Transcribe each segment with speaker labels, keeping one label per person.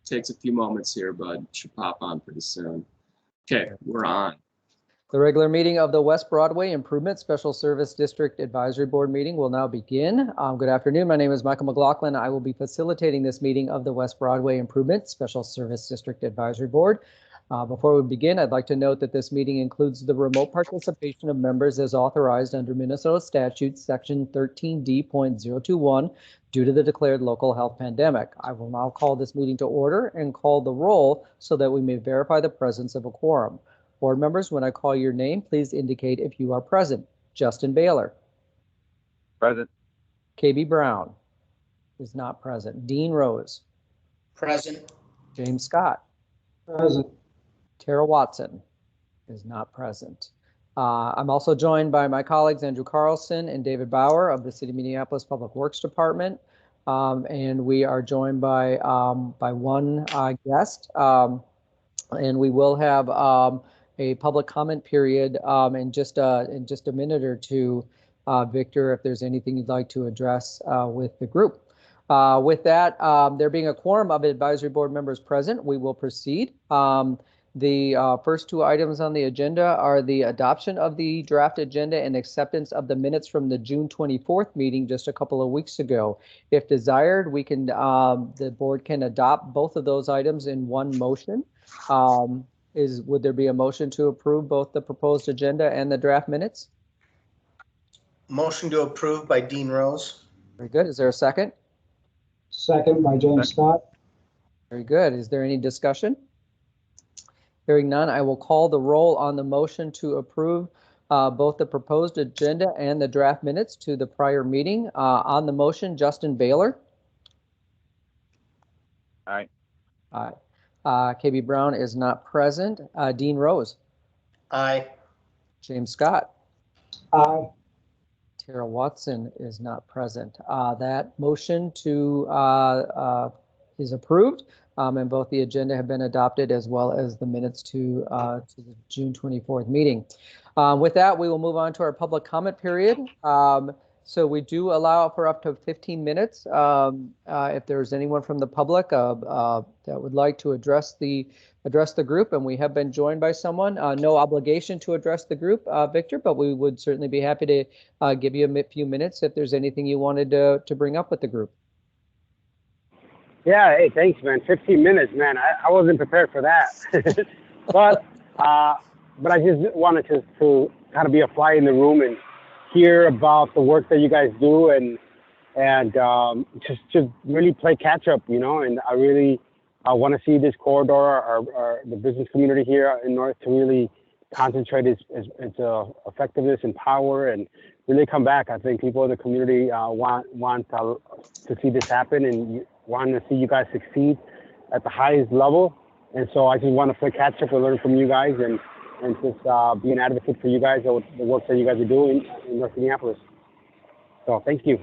Speaker 1: Takes a few moments here, but should pop on pretty soon. Okay, we're on.
Speaker 2: The regular meeting of the West Broadway Improvement Special Service District Advisory Board meeting will now begin. Good afternoon. My name is Michael McLaughlin. I will be facilitating this meeting of the West Broadway Improvement Special Service District Advisory Board. Before we begin, I'd like to note that this meeting includes the remote participation of members as authorized under Minnesota Statute Section 13D.021 due to the declared local health pandemic. I will now call this meeting to order and call the roll so that we may verify the presence of a quorum. Board members, when I call your name, please indicate if you are present. Justin Baylor.
Speaker 3: Present.
Speaker 2: KB Brown is not present. Dean Rose.
Speaker 4: Present.
Speaker 2: James Scott.
Speaker 4: Present.
Speaker 2: Tara Watson is not present. I'm also joined by my colleagues Andrew Carlson and David Bauer of the City of Minneapolis Public Works Department. And we are joined by one guest. And we will have a public comment period in just a minute or two. Victor, if there's anything you'd like to address with the group. With that, there being a quorum of advisory board members present, we will proceed. The first two items on the agenda are the adoption of the draft agenda and acceptance of the minutes from the June 24th meeting just a couple of weeks ago. If desired, we can the board can adopt both of those items in one motion. Would there be a motion to approve both the proposed agenda and the draft minutes?
Speaker 4: Motion to approve by Dean Rose.
Speaker 2: Very good. Is there a second?
Speaker 5: Second by James Scott.
Speaker 2: Very good. Is there any discussion? Hearing none, I will call the roll on the motion to approve both the proposed agenda and the draft minutes to the prior meeting. On the motion, Justin Baylor.
Speaker 3: Aye.
Speaker 2: Aye. KB Brown is not present. Dean Rose.
Speaker 4: Aye.
Speaker 2: James Scott.
Speaker 5: Aye.
Speaker 2: Tara Watson is not present. That motion to is approved, and both the agenda have been adopted as well as the minutes to the June 24th meeting. With that, we will move on to our public comment period. So we do allow for up to 15 minutes. If there's anyone from the public that would like to address the group, and we have been joined by someone. No obligation to address the group, Victor, but we would certainly be happy to give you a few minutes if there's anything you wanted to bring up with the group.
Speaker 6: Yeah, hey, thanks, man. 15 minutes, man. I wasn't prepared for that. but I just wanted to kind of be a fly in the room and hear about the work that you guys do and just really play catch up, you know. And I want to see this corridor, or the business community here in North, to really concentrate its effectiveness and power and really come back. I think people in the community want to see this happen and want to see you guys succeed at the highest level. And so I just want to play catch up and learn from you guys and just be an advocate for you guys, the work that you guys are doing in North Minneapolis. So thank you.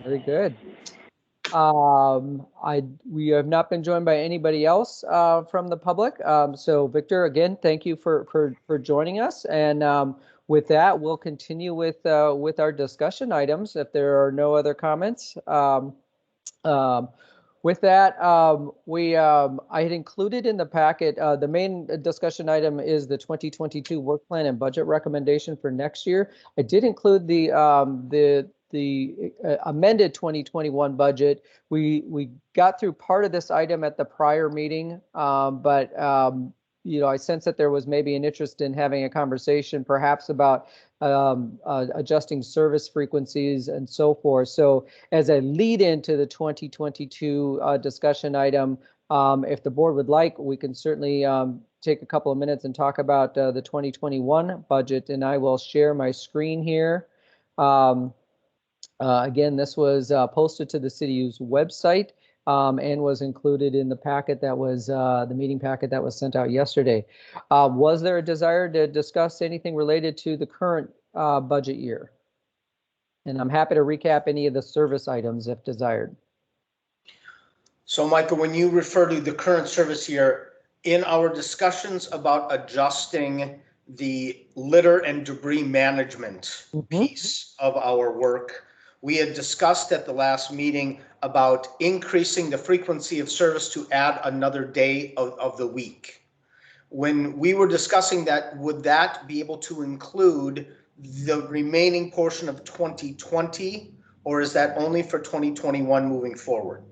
Speaker 2: Very good. We have not been joined by anybody else from the public. So Victor, again, thank you for joining us. And with that, we'll continue with our discussion items if there are no other comments. With that, I had included in the packet, the main discussion item is the 2022 work plan and budget recommendation for next year. I did include the amended 2021 budget. We got through part of this item at the prior meeting, but you know, I sense that there was maybe an interest in having a conversation perhaps about adjusting service frequencies and so forth. So as a lead into the 2022 discussion item, if the board would like, we can certainly take a couple of minutes and talk about the 2021 budget, and I will share my screen here. Again, this was posted to the city's website and was included in the packet that was the meeting packet that was sent out yesterday. Was there a desire to discuss anything related to the current budget year? And I'm happy to recap any of the service items if desired.
Speaker 4: So Michael, when you refer to the current service year, in our discussions about adjusting the litter and debris management piece of our work, we had discussed at the last meeting about increasing the frequency of service to add another day of the week. When we were discussing that, would that be able to include the remaining portion of 2020, or is that only for 2021 moving forward?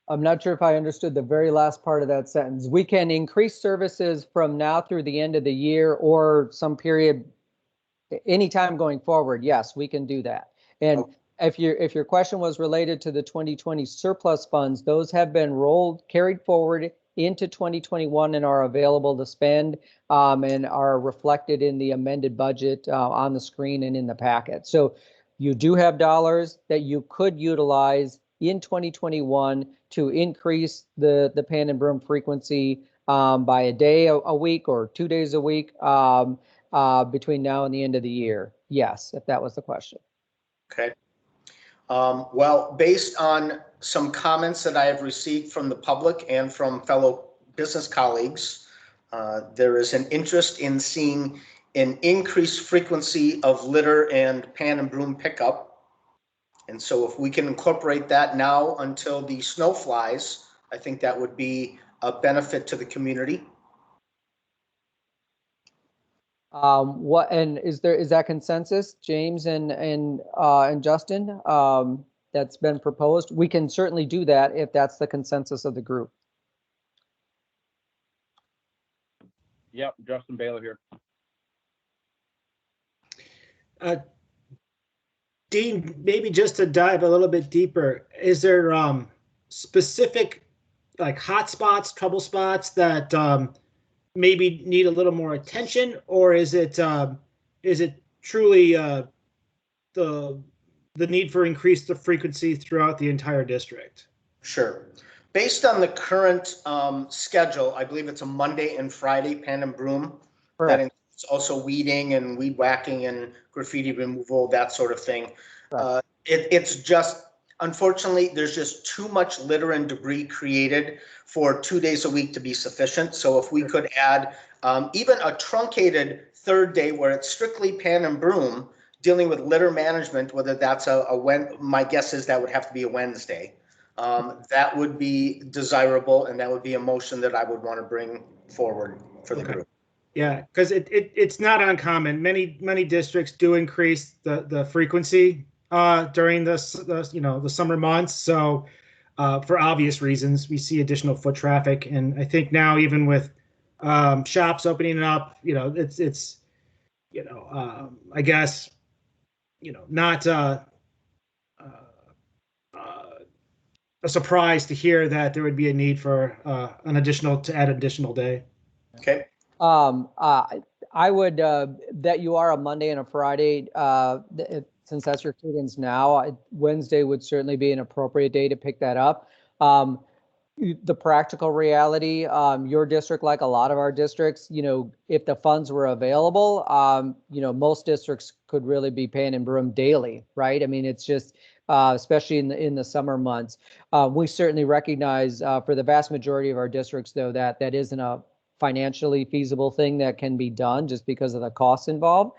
Speaker 2: I'm not sure if I understood the very last part of that sentence. We can increase services from now through the end of the year or some period, anytime going forward. Yes, we can do that. And if your question was related to the 2020 surplus funds, those have been carried forward into 2021 and are available to spend and are reflected in the amended budget on the screen and in the packet. So you do have dollars that you could utilize in 2021 to increase the pan and broom frequency by a day a week or 2 days a week between now and the end of the year. Yes, if that was the question.
Speaker 4: Okay. Well, based on some comments that I have received from the public and from fellow business colleagues, there is an interest in seeing an increased frequency of litter and pan and broom pickup. And so if we can incorporate that now until the snow flies, I think that would be a benefit to the community.
Speaker 2: Is that consensus, James and Justin, that's been proposed? We can certainly do that if that's the consensus of the group.
Speaker 3: Yep, Justin Baylor here.
Speaker 7: Dean, maybe just to dive a little bit deeper, is there specific like hot spots, trouble spots that maybe need a little more attention, or is it truly the need for increased frequency throughout the entire district?
Speaker 4: Sure. Based on the current schedule, I believe it's a Monday and Friday pan and broom.
Speaker 2: Correct.
Speaker 4: That includes also weeding and weed whacking and graffiti removal, that sort of thing. It's just, unfortunately, there's just too much litter and debris created for 2 days a week to be sufficient. So if we could add even a truncated third day where it's strictly pan and broom, dealing with litter management, whether that's my guess is that would have to be a Wednesday. That would be desirable, and that would be a motion that I would want to bring forward for the group.
Speaker 7: Yeah, because it's not uncommon. Many districts do increase the frequency during the summer months. So for obvious reasons, we see additional foot traffic, and I think now even with shops opening up, it's I guess not a surprise to hear that there would be a need for add additional day.
Speaker 4: Okay.
Speaker 2: I would that you are a Monday and a Friday, since that's your cadence now. Wednesday would certainly be an appropriate day to pick that up. The practical reality, your district, like a lot of our districts, if the funds were available, most districts could really be pan and broom daily, right? I mean, it's just, especially in the summer months. We certainly recognize for the vast majority of our districts, though, that isn't a financially feasible thing that can be done just because of the costs involved.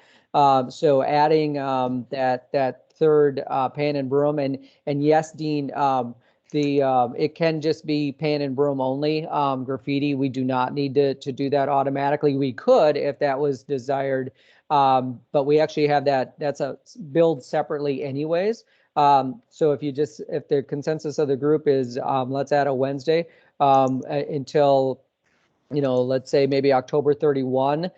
Speaker 2: So adding that third pan and broom, and yes, Dean, it can just be pan and broom only. Graffiti, we do not need to do that automatically. We could if that was desired, but we actually have that's a billed separately anyways. So if the consensus of the group is let's add a Wednesday until let's say maybe October 31,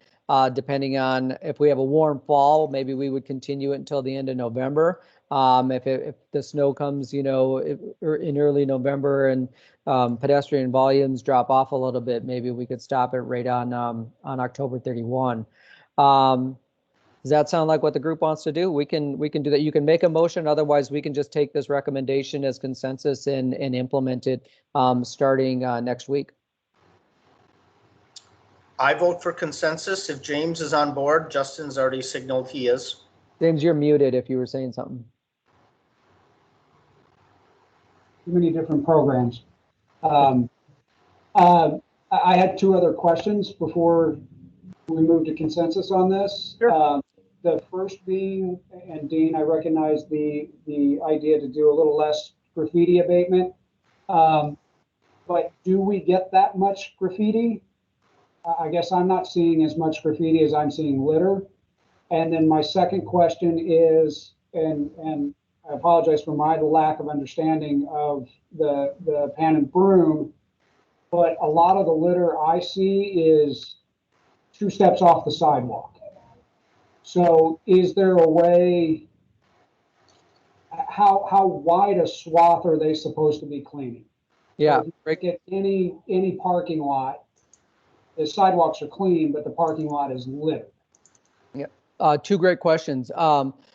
Speaker 2: depending on if we have a warm fall, maybe we would continue it until the end of November. If the snow comes, in early November and pedestrian volumes drop off a little bit, maybe we could stop it right on October 31. Does that sound like what the group wants to do? We can do that. You can make a motion. Otherwise, we can just take this recommendation as consensus and implement it starting next week.
Speaker 4: I vote for consensus. If James is on board, Justin's already signaled he is.
Speaker 2: James, you're muted if you were saying something.
Speaker 5: Too many different programs. I had two other questions before we move to consensus on this.
Speaker 2: Sure.
Speaker 5: The first being, and Dean, I recognize the idea to do a little less graffiti abatement. But do we get that much graffiti? I guess I'm not seeing as much graffiti as I'm seeing litter. And then my second question is, and I apologize for my lack of understanding of the pan and broom, but a lot of the litter I see is 2 steps off the sidewalk. So is there a way, how wide a swath are they supposed to be cleaning?
Speaker 2: Yeah,
Speaker 5: So if you get any parking lot, the sidewalks are clean, but the parking lot is littered.
Speaker 2: two great questions.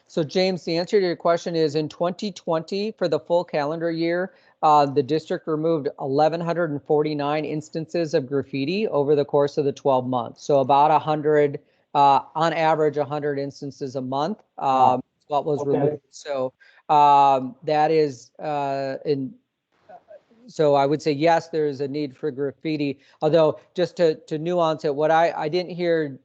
Speaker 2: So James, the answer to your question is in 2020, for the full calendar year, the district removed 1,149 instances of graffiti over the course of the 12 months. So about 100, on average, 100 instances a month. What was removed. So that is so I would say, yes, there is a need for graffiti, although just to nuance it, what I didn't hear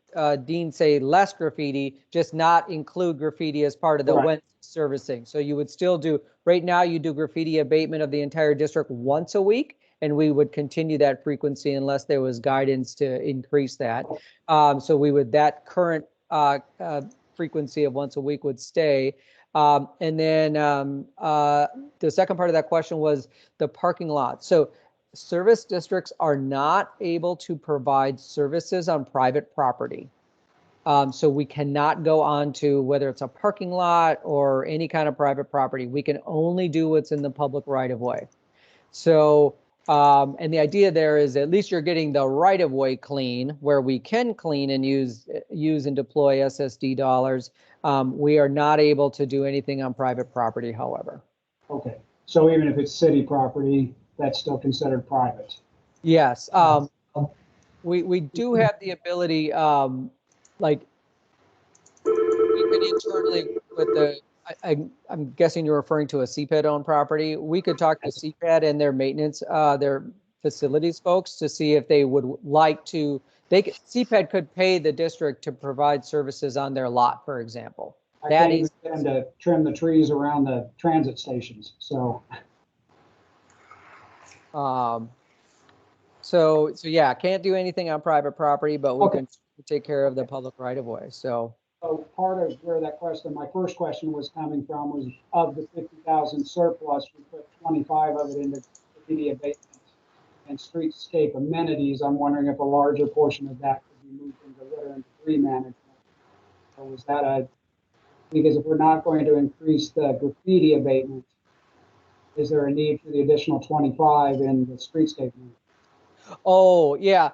Speaker 2: Dean say less graffiti, just not include graffiti as part of the Wednesday servicing. So you would still do, right now you do graffiti abatement of the entire district once a week, and we would continue that frequency unless there was guidance to increase that. So we would, that current frequency of once a week would stay. And then the second part of that question was the parking lot. So service districts are not able to provide services on private property. So we cannot go on to whether it's a parking lot or any kind of private property. We can only do what's in the public right of way. So, and the idea there is at least you're getting the right of way clean where we can clean and use and deploy SSD dollars. We are not able to do anything on private property, however.
Speaker 5: Okay, so even if it's city property, that's still considered private?
Speaker 2: Yes, we do have the ability, like we could internally with the, I'm guessing you're referring to a CPAD owned property. We could talk to CPAD and their maintenance, their facilities folks to see if they would like to, CPAD could pay the district to provide services on their lot, for example.
Speaker 5: I can't even get them to trim the trees around the transit stations, so.
Speaker 2: So yeah, can't do anything on private property, but we can take care of the public right of way, so.
Speaker 5: So part of where that question, my first question was coming from was of the 50,000 surplus, we put 25 of it into graffiti abatement and streetscape amenities. I'm wondering if a larger portion of that could be moved into litter and debris management. So was that because if we're not going to increase the graffiti abatement, is there a need for the additional 25 in the streetscape amenities?
Speaker 2: Oh, yeah.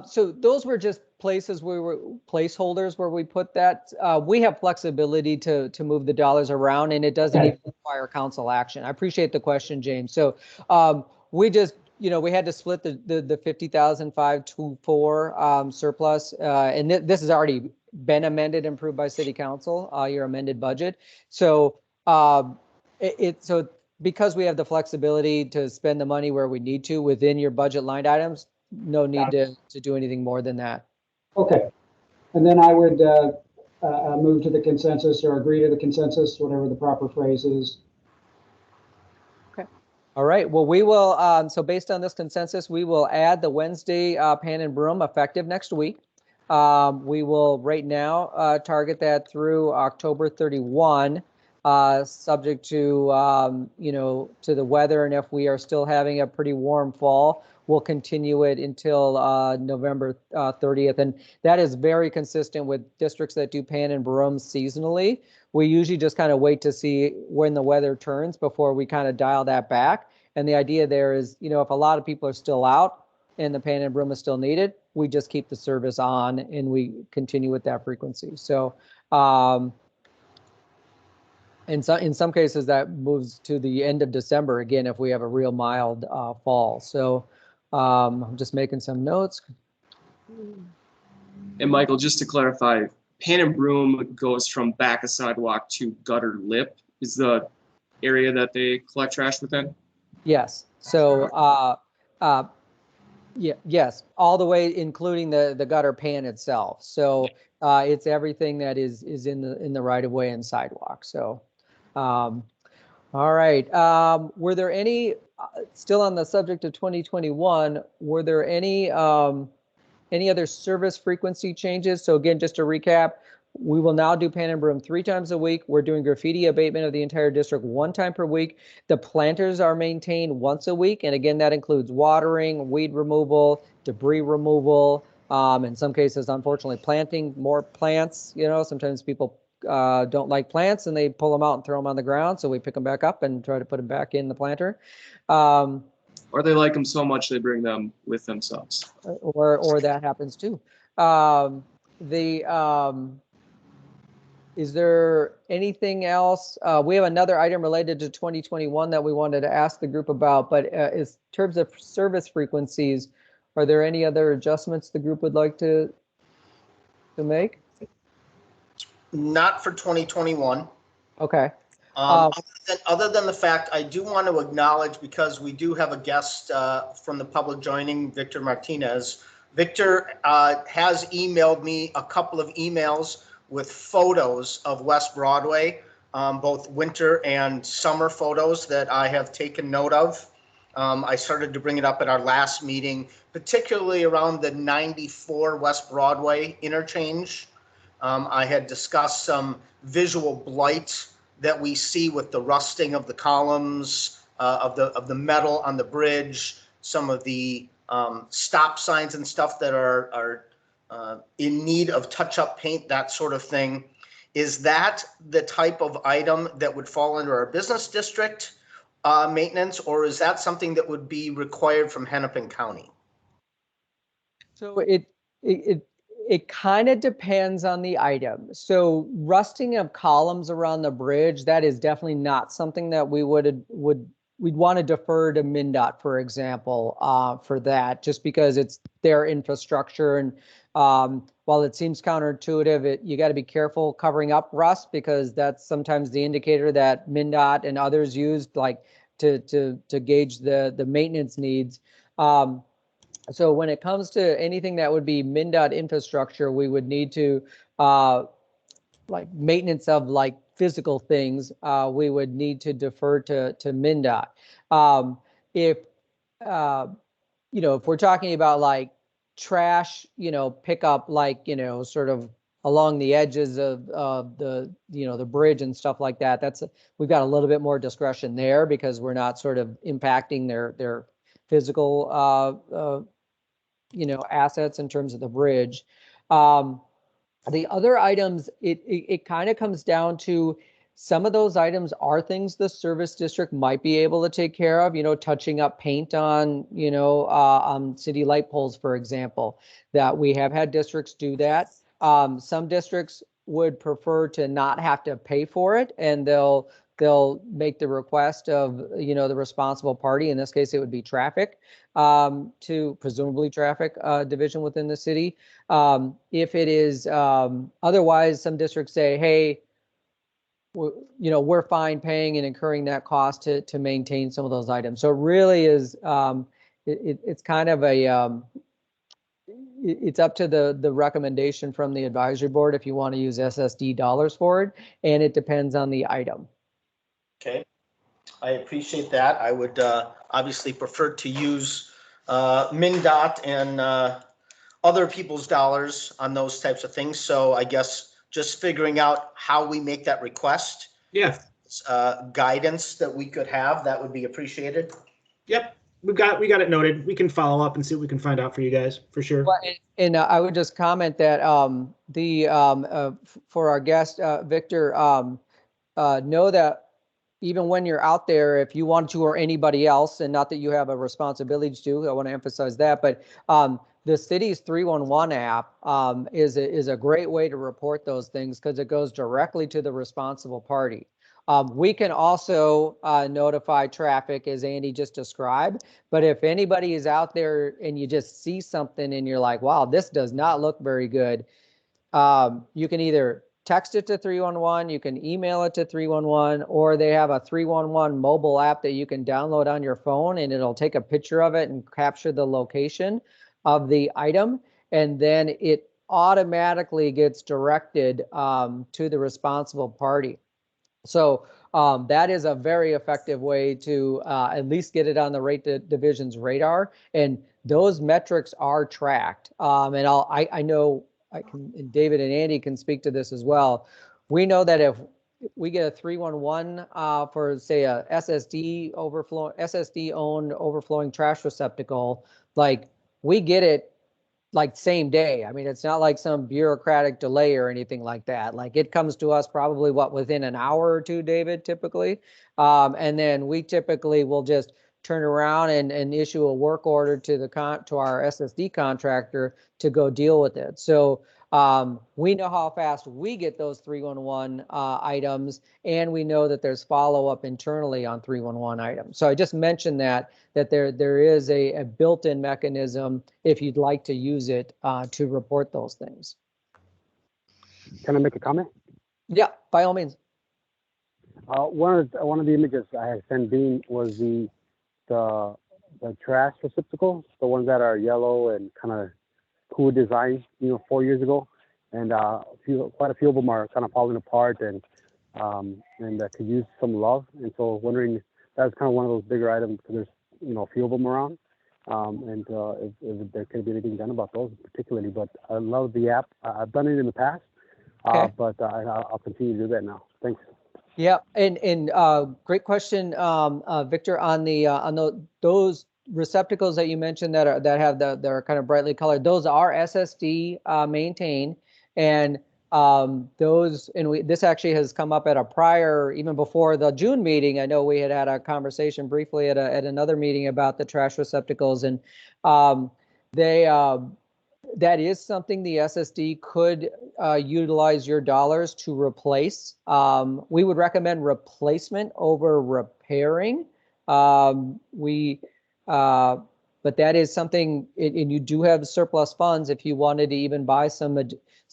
Speaker 2: So those were just places where we were placeholders where we put that. We have flexibility to move the dollars around, and it doesn't even require council action. I appreciate the question, James. So we just, we had to split the 50,524 surplus, and this has already been amended and approved by City Council, your amended budget. So so because we have the flexibility to spend the money where we need to within your budget line items, no need to do anything more than that. Okay.
Speaker 5: And then I would move to the consensus or agree to the consensus, whatever the proper phrase is.
Speaker 2: Okay. All right. Well, we will, so based on this consensus, we will add the Wednesday pan and broom effective next week. We will right now target that through October 31. Subject to, to the weather. And if we are still having a pretty warm fall, we'll continue it until November 30th. And that is very consistent with districts that do pan and broom seasonally. We usually just kind of wait to see when the weather turns before we kind of dial that back. And the idea there is, if a lot of people are still out and the pan and broom is still needed, we just keep the service on and we continue with that frequency. So, in some cases, that moves to the end of December, again, if we have a real mild fall. So I'm just making some notes.
Speaker 1: And Michael, just to clarify, pan and broom goes from back of sidewalk to gutter lip is the area that they collect trash within?
Speaker 2: Yes. So Yeah, yes, all the way, including the gutter pan itself. So it's everything that is in the right of way and sidewalk. So, all right. Were there any still on the subject of 2021? Were there any other service frequency changes? So again, just to recap, we will now do pan and broom 3 times a week. We're doing graffiti abatement of the entire district 1 time per week. The planters are maintained once a week. And again, that includes watering, weed removal, debris removal, in some cases, unfortunately, planting more plants. You know, sometimes people don't like plants and they pull them out and throw them on the ground. So we pick them back up and try to put them back in the planter.
Speaker 1: Or they like them so much they bring them with themselves.
Speaker 2: Or that happens too. Is there anything else? We have another item related to 2021 that we wanted to ask the group about, but in terms of service frequencies, are there any other adjustments the group would like to make?
Speaker 4: Not for 2021.
Speaker 2: Okay.
Speaker 4: Other than the fact, I do want to acknowledge, because we do have a guest from the public joining, Victor Martinez. Victor has emailed me a couple of emails with photos of West Broadway, both winter and summer photos that I have taken note of. I started to bring it up at our last meeting, particularly around the 94 West Broadway interchange. I had discussed some visual blight that we see with the rusting of the columns, of the metal on the bridge, some of the stop signs and stuff that are in need of touch-up paint, that sort of thing. Is that the type of item that would fall under our business district maintenance, or is that something that would be required from Hennepin County?
Speaker 2: So it kind of depends on the item. So rusting of columns around the bridge, that is definitely not something that we'd want to defer to MnDOT, for example, for that, just because it's their infrastructure. And while it seems counterintuitive, you got to be careful covering up rust, because that's sometimes the indicator that MnDOT and others use, like to gauge the maintenance needs. So when it comes to anything that would be MnDOT infrastructure, we would need to, like maintenance of like physical things, we would need to defer to MnDOT. If we're talking about like trash, pick up, like, sort of along the edges of the, the bridge and stuff like that, we've got a little bit more discretion there, because we're not sort of impacting their physical assets in terms of the bridge. The other items, it kind of comes down to, some of those items are things the service district might be able to take care of, touching up paint on, on city light poles, for example, that we have had districts do that. Some districts would prefer to not have to pay for it, and they'll make the request of, the responsible party. In this case, it would be traffic, to presumably traffic division within the city. If it is otherwise, some districts say, hey, we're fine paying and incurring that cost to maintain some of those items. So it really is, it's kind of a, it's up to the recommendation from the advisory board if you want to use SSD dollars for it, and it depends on the item.
Speaker 4: Okay, I appreciate that. I would obviously prefer to use MnDOT and other people's dollars on those types of things. So I guess just figuring out how we make that request.
Speaker 7: Yeah.
Speaker 4: Guidance that we could have, that would be appreciated.
Speaker 7: Yep. We got it noted. We can follow up and see what we can find out for you guys, for sure.
Speaker 2: Well, and I would just comment that for our guest, Victor, know that even when you're out there, if you want to, or anybody else, and not that you have a responsibility to, I want to emphasize that, but the city's 311 app is a great way to report those things, because it goes directly to the responsible party. We can also notify traffic, as Andy just described, but if anybody is out there and you just see something and you're like, wow, this does not look very good, you can either text it to 311, you can email it to 311, or they have a 311 mobile app that you can download on your phone, and it'll take a picture of it and capture the location of the item, and then it automatically gets directed to the responsible party. So that is a very effective way to at least get it on the rate division's radar, and those metrics are tracked. And I know I can, and David and Andy can speak to this as well. We know that if we get a 311 for, say, a SSD owned overflowing trash receptacle, like, we get it like same day. I mean, it's not like some bureaucratic delay or anything like that. Like, it comes to us probably within an hour or two, David, typically. And then we typically will just turn around and issue a work order to our SSD contractor to go deal with it. So we know how fast we get those 311 items, and we know that there's follow-up internally on 311 items. So I just mentioned that there is a built-in mechanism if you'd like to use it to report those things.
Speaker 6: Can I make a comment?
Speaker 2: Yeah, by all means.
Speaker 6: One of the images I had sent Dean was the trash receptacles, the ones that are yellow and kind of cool design, 4 years ago, and quite a few of them are kind of falling apart and could use some love. And so wondering, that's kind of one of those bigger items because there's a few of them around, and if there could be anything done about those particularly. But I love the app. I've done it in the past,
Speaker 2: Okay.
Speaker 6: But I'll continue to do that now. Thanks.
Speaker 2: Yeah, and great question, Victor, on those receptacles that you mentioned that are kind of brightly colored. Those are SSD maintained, and this actually has come up at a prior, even before the June meeting. I know we had a conversation briefly at another meeting about the trash receptacles, and that is something the SSD could utilize your dollars to replace. We would recommend replacement over repairing. But that is something, and you do have surplus funds if you wanted to even buy some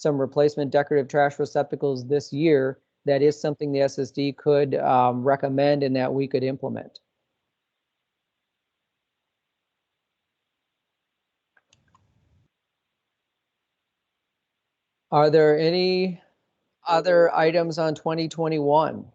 Speaker 2: replacement decorative trash receptacles this year. That is something the SSD could recommend and that we could implement. Are there any other items on 2021?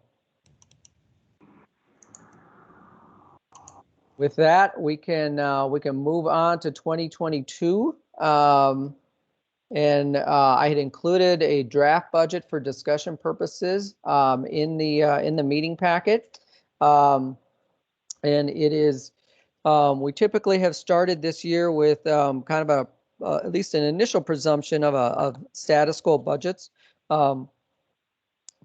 Speaker 2: With that, we can move on to 2022. And I had included a draft budget for discussion purposes in the meeting packet. And it is, we typically have started this year with kind of at least an initial presumption of status quo budgets for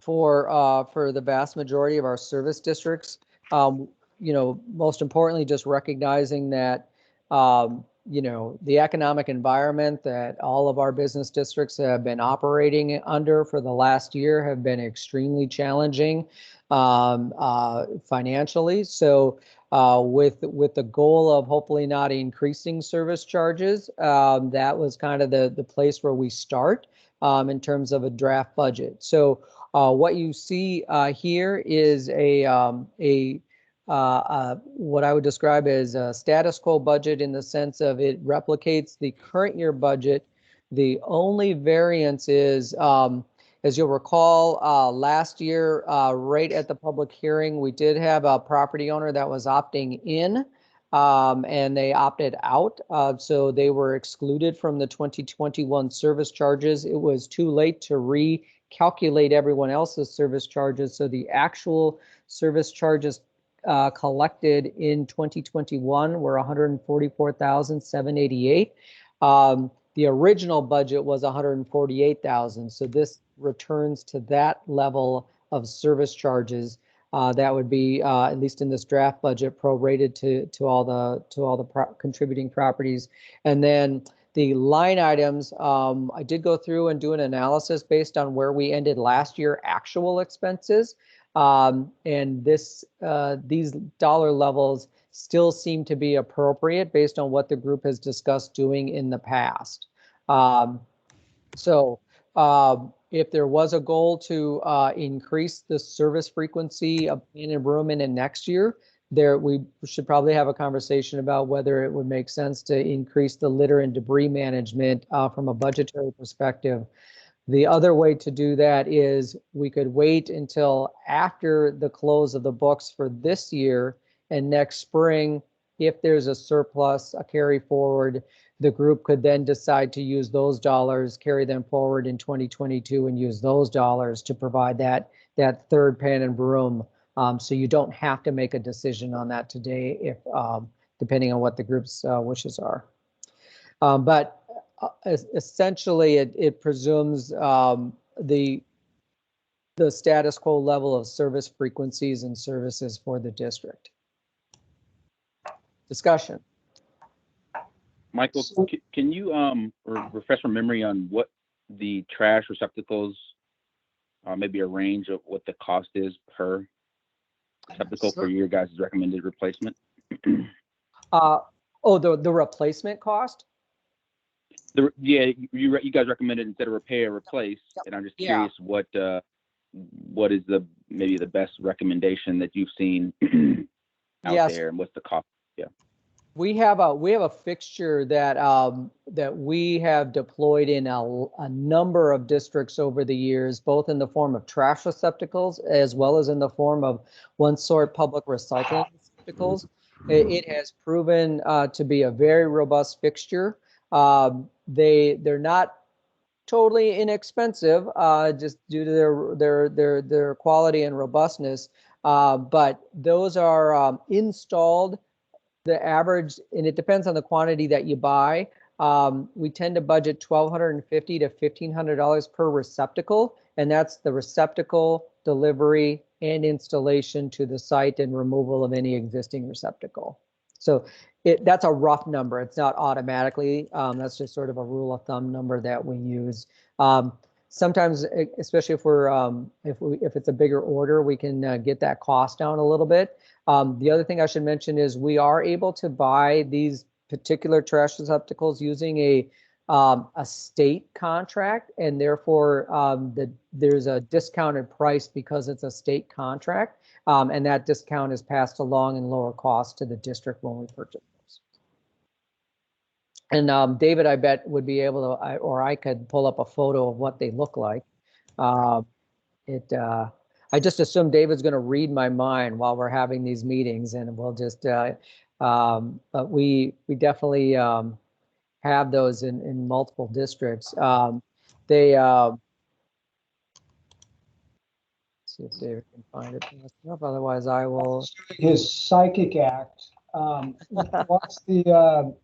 Speaker 2: the vast majority of our service districts. Most importantly, just recognizing that the economic environment that all of our business districts have been operating under for the last year have been extremely challenging financially. So with the goal of hopefully not increasing service charges, that was kind of the place where we start in terms of a draft budget. So what you see here is what I would describe as a status quo budget, in the sense of it replicates the current year budget. The only variance is, as you'll recall, last year, right at the public hearing, we did have a property owner that was opting in, and they opted out. So they were excluded from the 2021 service charges. It was too late to recalculate everyone else's service charges. So the actual service charges collected in 2021 were $144,788. The original budget was $148,000. So this returns to that level of service charges. That would be, at least in this draft budget, prorated to all the contributing properties. And then the line items, I did go through and do an analysis based on where we ended last year actual expenses. And these dollar levels still seem to be appropriate based on what the group has discussed doing in the past. if there was a goal to increase the service frequency of Pan and Broom in next year, we should probably have a conversation about whether it would make sense to increase the litter and debris management from a budgetary perspective. The other way to do that is we could wait until after the close of the books for this year, and next spring, if there's a surplus, a carry forward, the group could then decide to use those dollars, carry them forward in 2022 and use those dollars to provide that third Pan and Broom. So you don't have to make a decision on that today, if depending on what the group's wishes are. But essentially, it presumes the status quo level of service frequencies and services for the district. Discussion.
Speaker 3: Michael, can you refresh my memory on what the trash receptacles, maybe a range of what the cost is per receptacle for your guys' recommended replacement?
Speaker 2: The replacement cost?
Speaker 3: You guys recommended instead of repair, replace, and I'm just curious what is maybe the best recommendation that you've seen out there, and what's the cost? Yeah.
Speaker 2: We have a fixture that we have deployed in a number of districts over the years, both in the form of trash receptacles as well as in the form of one-sort public recycling receptacles. It has proven to be a very robust fixture. They're not totally inexpensive, just due to their quality and robustness. But those are installed. The average, and it depends on the quantity that you buy. We tend to budget $1,250 to $1,500 per receptacle, and that's the receptacle, delivery, and installation to the site and removal of any existing receptacle. So that's a rough number. It's not automatically. That's just sort of a rule of thumb number that we use. Sometimes, especially if it's a bigger order, we can get that cost down a little bit. The other thing I should mention is we are able to buy these particular trash receptacles using a state contract, and therefore there's a discounted price because it's a state contract, and that discount is passed along in lower cost to the district when we purchase those. And David, I bet, would be able to, or I could pull up a photo of what they look like. I just assume David's going to read my mind while we're having these meetings, and we'll just, but we definitely have those in multiple districts. They, let's see if David can find it. Otherwise, I will.
Speaker 5: His psychic act. What's the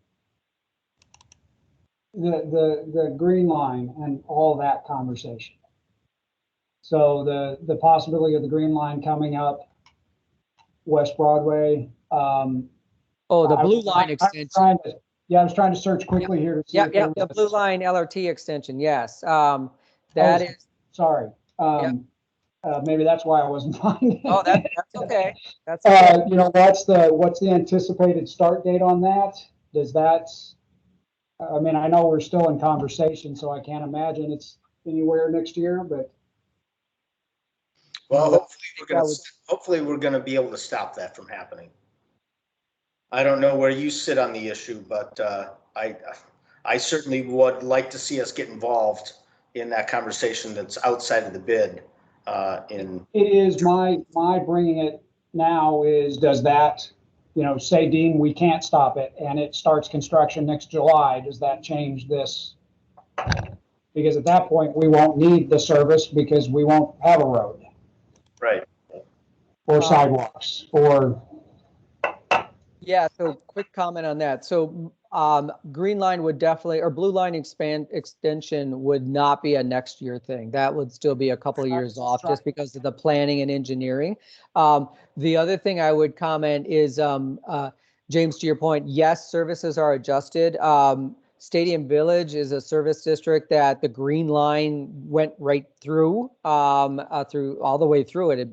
Speaker 5: green line and all that conversation? So the possibility of the green line coming up West Broadway.
Speaker 2: The blue line extension.
Speaker 5: I was trying to search quickly here to see.
Speaker 2: The blue line LRT extension. Yes, is.
Speaker 5: Sorry. Maybe that's why I wasn't finding it.
Speaker 2: Oh, that's okay. That's okay.
Speaker 5: What's the anticipated start date on that? Does that? I mean, I know we're still in conversation, so I can't imagine it's anywhere next year, but.
Speaker 4: Well, hopefully we're gonna be able to stop that from happening. I don't know where you sit on the issue, but I certainly would like to see us get involved in that conversation that's outside of the bid. It
Speaker 5: is my bringing it now is, does that, say, Dean, we can't stop it and it starts construction next July, does that change this? Because at that point we won't need the service because we won't have a road.
Speaker 4: Right.
Speaker 5: Or sidewalks or.
Speaker 2: Yeah, so quick comment on that. So green line would definitely, or blue line extension would not be a next year thing. That would still be a couple of years off just because of the planning and engineering. The other thing I would comment is, James, to your point, yes, services are adjusted. Stadium Village is a service district that the green line went right through, all the way through it.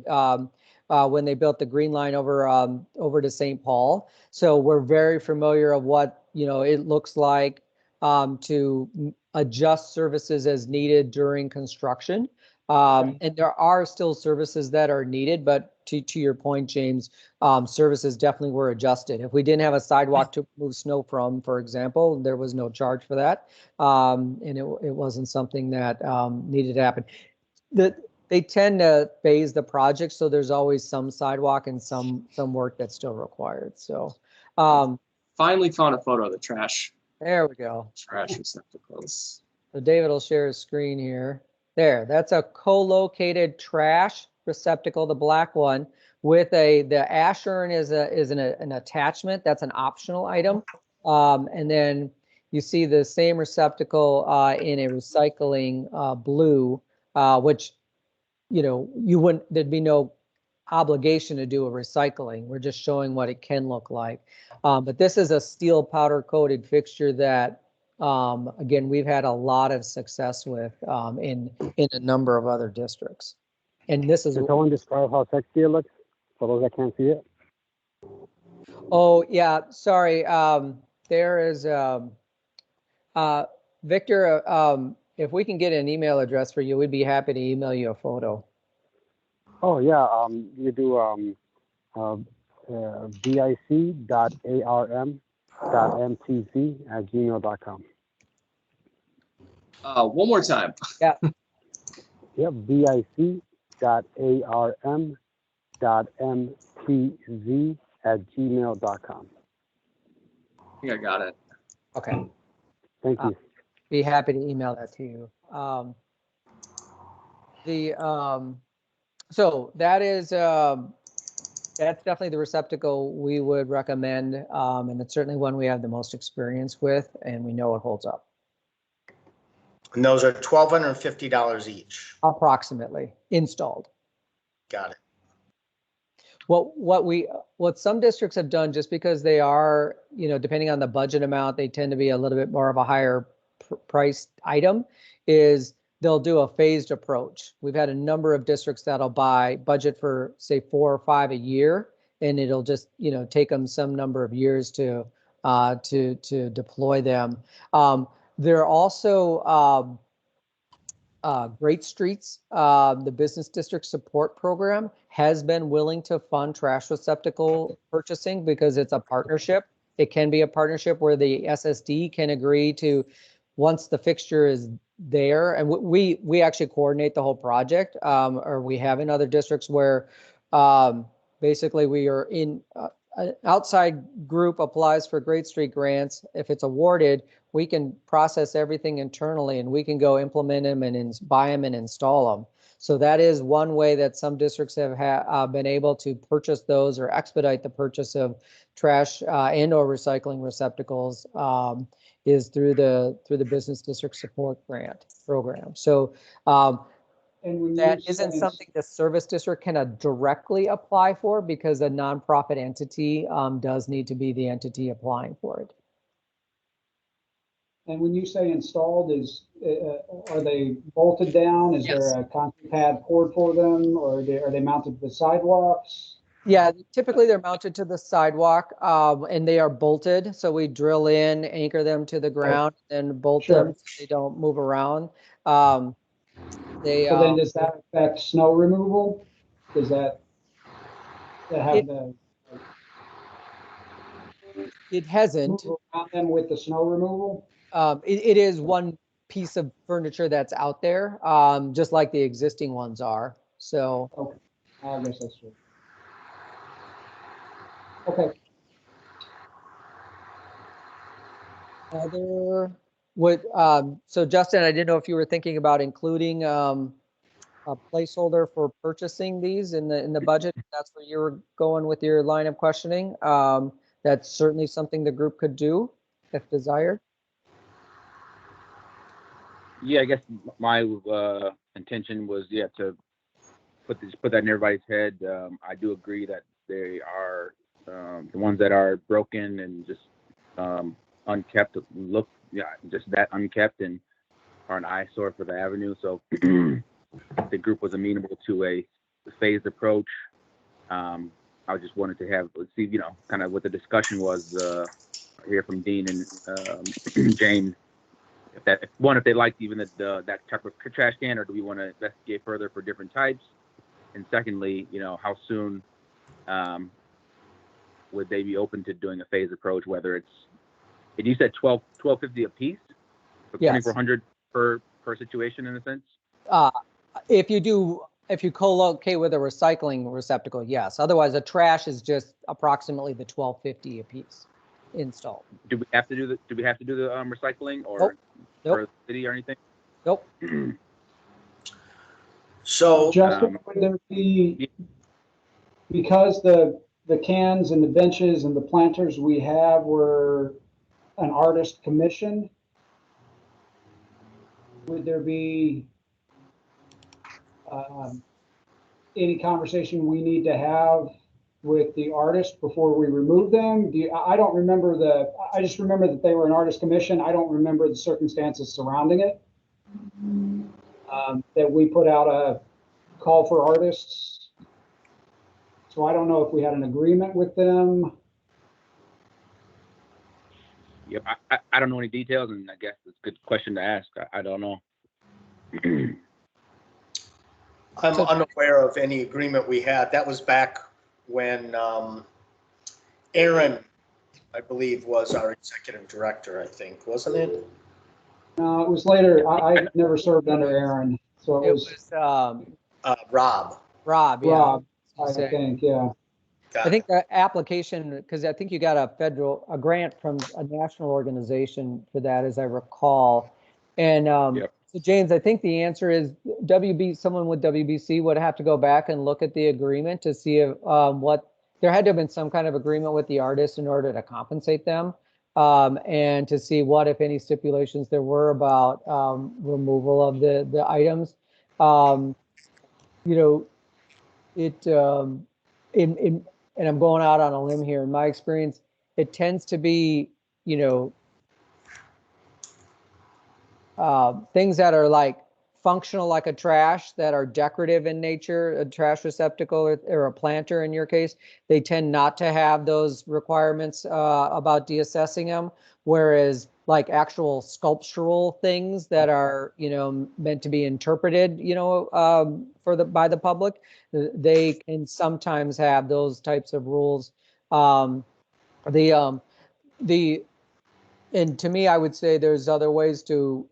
Speaker 2: When they built the green line over to St. Paul. So we're very familiar of what it looks like. to adjust services as needed during construction. And there are still services that are needed, but to your point, James, services definitely were adjusted. If we didn't have a sidewalk to move snow from, for example, there was no charge for that. And it wasn't something that needed to happen. They tend to phase the project, so there's always some sidewalk and some work that's still required. So
Speaker 1: Finally found a photo of the trash
Speaker 2: there we go.
Speaker 1: receptacles.
Speaker 2: So David will share his screen here. There, that's a co-located trash receptacle, the black one, with the ash urn is an attachment. That's an optional item. And then you see the same receptacle in a recycling blue, which, you know, there'd be no obligation to do a recycling. We're just showing what it can look like. But this is a steel powder coated fixture that, again, we've had a lot of success with in a number of other districts. And this is.
Speaker 6: Can someone describe how sexy it looks for those that can't see it?
Speaker 2: Oh yeah, sorry. There is Victor. If we can get an email address for you, we'd be happy to email you a photo.
Speaker 6: Oh yeah, you do bic.arm.mtc@gmail.com.
Speaker 1: One more time.
Speaker 2: Yeah.
Speaker 6: Yep, bic.arm.mtz@gmail.com.
Speaker 1: I think I got it.
Speaker 2: Okay.
Speaker 6: Thank you.
Speaker 2: Be happy to email that to you. So that is that's definitely the receptacle we would recommend, and it's certainly one we have the most experience with, and we know it holds up.
Speaker 4: And those are $1,250 each.
Speaker 2: Approximately installed.
Speaker 4: Got it.
Speaker 2: What some districts have done, just because they are, you know, depending on the budget amount, they tend to be a little bit more of a higher priced item, is they'll do a phased approach. We've had a number of districts that'll budget for, say, 4 or 5 a year, and it'll just, you know, take them some number of years to deploy them. There are also Great Streets, the Business District Support Program has been willing to fund trash receptacle purchasing because it's a partnership. It can be a partnership where the SSD can agree to, once the fixture is there, and we actually coordinate the whole project, or we have in other districts where basically we are in an outside group applies for Great Street grants. If it's awarded, we can process everything internally and we can go implement them and buy them and install them. So that is one way that some districts have been able to purchase those or expedite the purchase of trash and or recycling receptacles, is through the Business District Support Grant Program. So that isn't something the service district can directly apply for, because a nonprofit entity does need to be the entity applying for it.
Speaker 5: And when you say installed, are they bolted down? Is
Speaker 2: Yes.
Speaker 5: there a concrete pad poured for them, or are they mounted to the sidewalks?
Speaker 2: Yeah, typically they're mounted to the sidewalk, and they are bolted. So we drill in, anchor them to the ground, and bolt them so they don't move around.
Speaker 5: So then does that affect snow removal? Does that have
Speaker 2: it hasn't.
Speaker 5: move around them with the snow removal?
Speaker 2: It is one piece of furniture that's out there, just like the existing ones are. So.
Speaker 5: Okay, I guess that's true. Okay.
Speaker 2: So Justin, I didn't know if you were thinking about including a placeholder for purchasing these in the budget. If that's where you were going with your line of questioning. That's certainly something the group could do if desired.
Speaker 3: Yeah, I guess my intention was, to put that in everybody's head. I do agree that they are the ones that are broken and just unkept look, just that unkept and are an eyesore for the avenue. So the group was amenable to a phased approach. I just wanted to see, kind of what the discussion was, hear from Dean and James if they liked even that type of trash can, or do we want to investigate further for different types? And secondly, how soon would they be open to doing a phased approach? Whether it's, and you said $12.50 a piece, so
Speaker 2: Yes.
Speaker 3: 2,400 per situation in a sense.
Speaker 2: If you co-locate with a recycling receptacle, yes. Otherwise, a trash is just approximately the $12.50 a piece installed.
Speaker 3: Do we have to do the recycling or
Speaker 2: Nope.
Speaker 3: for the city or anything?
Speaker 2: Nope.
Speaker 4: So,
Speaker 5: Justin, would there be, because the cans and the benches and the planters we have were an artist commission, would there be any conversation we need to have with the artist before we remove them? I don't remember I just remember that they were an artist commission. I don't remember the circumstances surrounding it. That we put out a call for artists. So I don't know if we had an agreement with them.
Speaker 3: Yep, I don't know any details, and I guess it's a good question to ask. I don't know.
Speaker 4: I'm unaware of any agreement we had. That was back when Aaron, I believe, was our executive director, I think, wasn't it?
Speaker 5: No, it was later. I never served under Aaron. So it was
Speaker 4: Rob.
Speaker 2: Rob, yeah.
Speaker 5: Rob, I think, yeah.
Speaker 2: I think the application, because I think you got a grant from a national organization for that, as I recall. And
Speaker 3: Yep.
Speaker 2: So James, I think the answer is someone with WBC would have to go back and look at the agreement to see if there had to have been some kind of agreement with the artist in order to compensate them, and to see what, if any, stipulations there were about removal of the items. And I'm going out on a limb here. In my experience, it tends to be, things that are like functional, like a trash, that are decorative in nature, a trash receptacle or a planter in your case. They tend not to have those requirements about deassessing them. Whereas like actual sculptural things that are, meant to be interpreted, by the public, they can sometimes have those types of rules. And to me, I would say there's other ways to,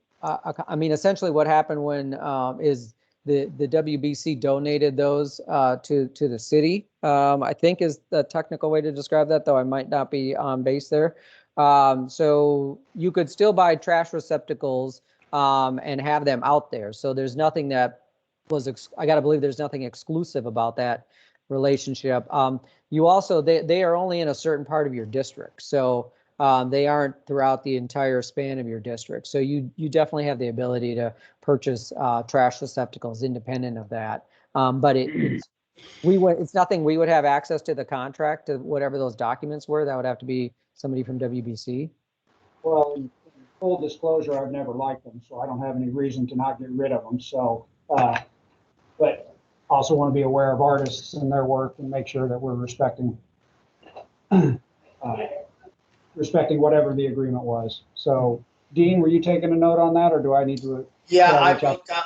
Speaker 2: essentially what happened when is the WBC donated those to the city, I think is the technical way to describe that, though I might not be on base there. So you could still buy trash receptacles and have them out there. So there's nothing that was, I got to believe there's nothing exclusive about that relationship. You also, they are only in a certain part of your district. So they aren't throughout the entire span of your district. So you definitely have the ability to purchase trash receptacles independent of that. But it's nothing we would have access to the contract, to whatever those documents were. That would have to be somebody from WBC.
Speaker 5: Well, in full disclosure, I've never liked them, so I don't have any reason to not get rid of them. So, but also want to be aware of artists and their work and make sure that we're respecting whatever the agreement was. So, Dean, were you taking a note on that, or do I need to?
Speaker 4: Yeah,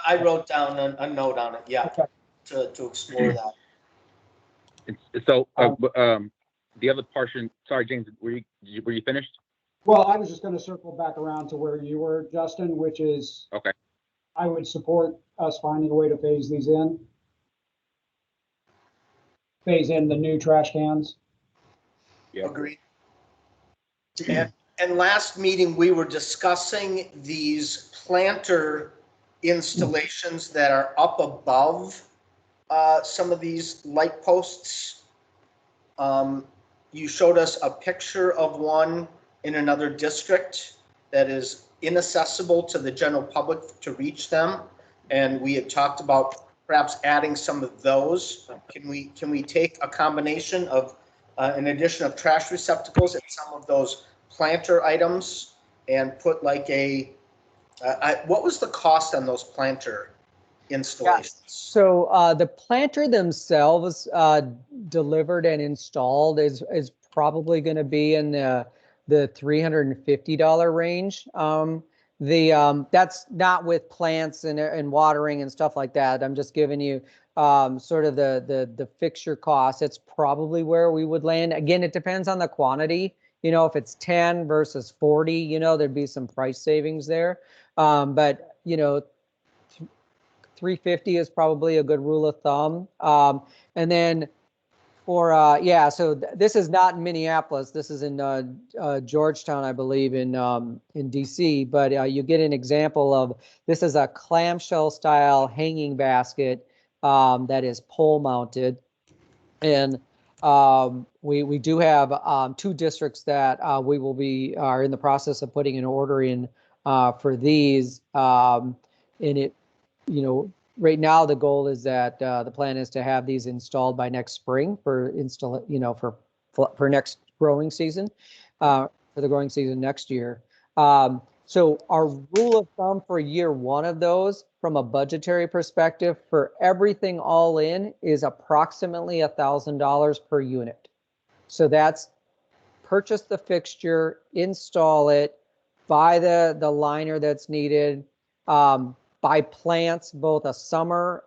Speaker 4: I wrote down a note on it. Yeah,
Speaker 5: Okay.
Speaker 4: to explore that.
Speaker 3: So the other portion. Sorry, James, were you finished?
Speaker 5: Well, I was just going to circle back around to where you were, Justin, which is
Speaker 3: Okay.
Speaker 5: I would support us finding a way to phase these in. Phase in the new trash cans.
Speaker 3: Yeah.
Speaker 4: Agreed. And last meeting, we were discussing these planter installations that are up above some of these light posts. You showed us a picture of one in another district that is inaccessible to the general public to reach them. And we had talked about perhaps adding some of those. Can we take a combination of an addition of trash receptacles and some of those planter items and put like what was the cost on those planter installations?
Speaker 2: Yeah. So the planter themselves delivered and installed is probably going to be in the $350 range. That's not with plants and watering and stuff like that. I'm just giving you sort of the fixture cost. It's probably where we would land. Again, it depends on the quantity. You know, if it's 10 versus 40, you know, there'd be some price savings there. But, you know, 350 is probably a good rule of thumb. And then for, yeah, so this is not in Minneapolis. This is in Georgetown, I believe, in DC. But you get an example of, this is a clamshell style hanging basket that is pole mounted. And we do have 2 districts that are in the process of putting an order in for these. And it, you know, right now the goal is that the plan is to have these installed by next spring for next growing season, for the growing season next year. So our rule of thumb for year 1 of those, from a budgetary perspective, for everything all in, is approximately $1,000 per unit. So that's purchase the fixture, install it, buy the liner that's needed, buy plants, both a summer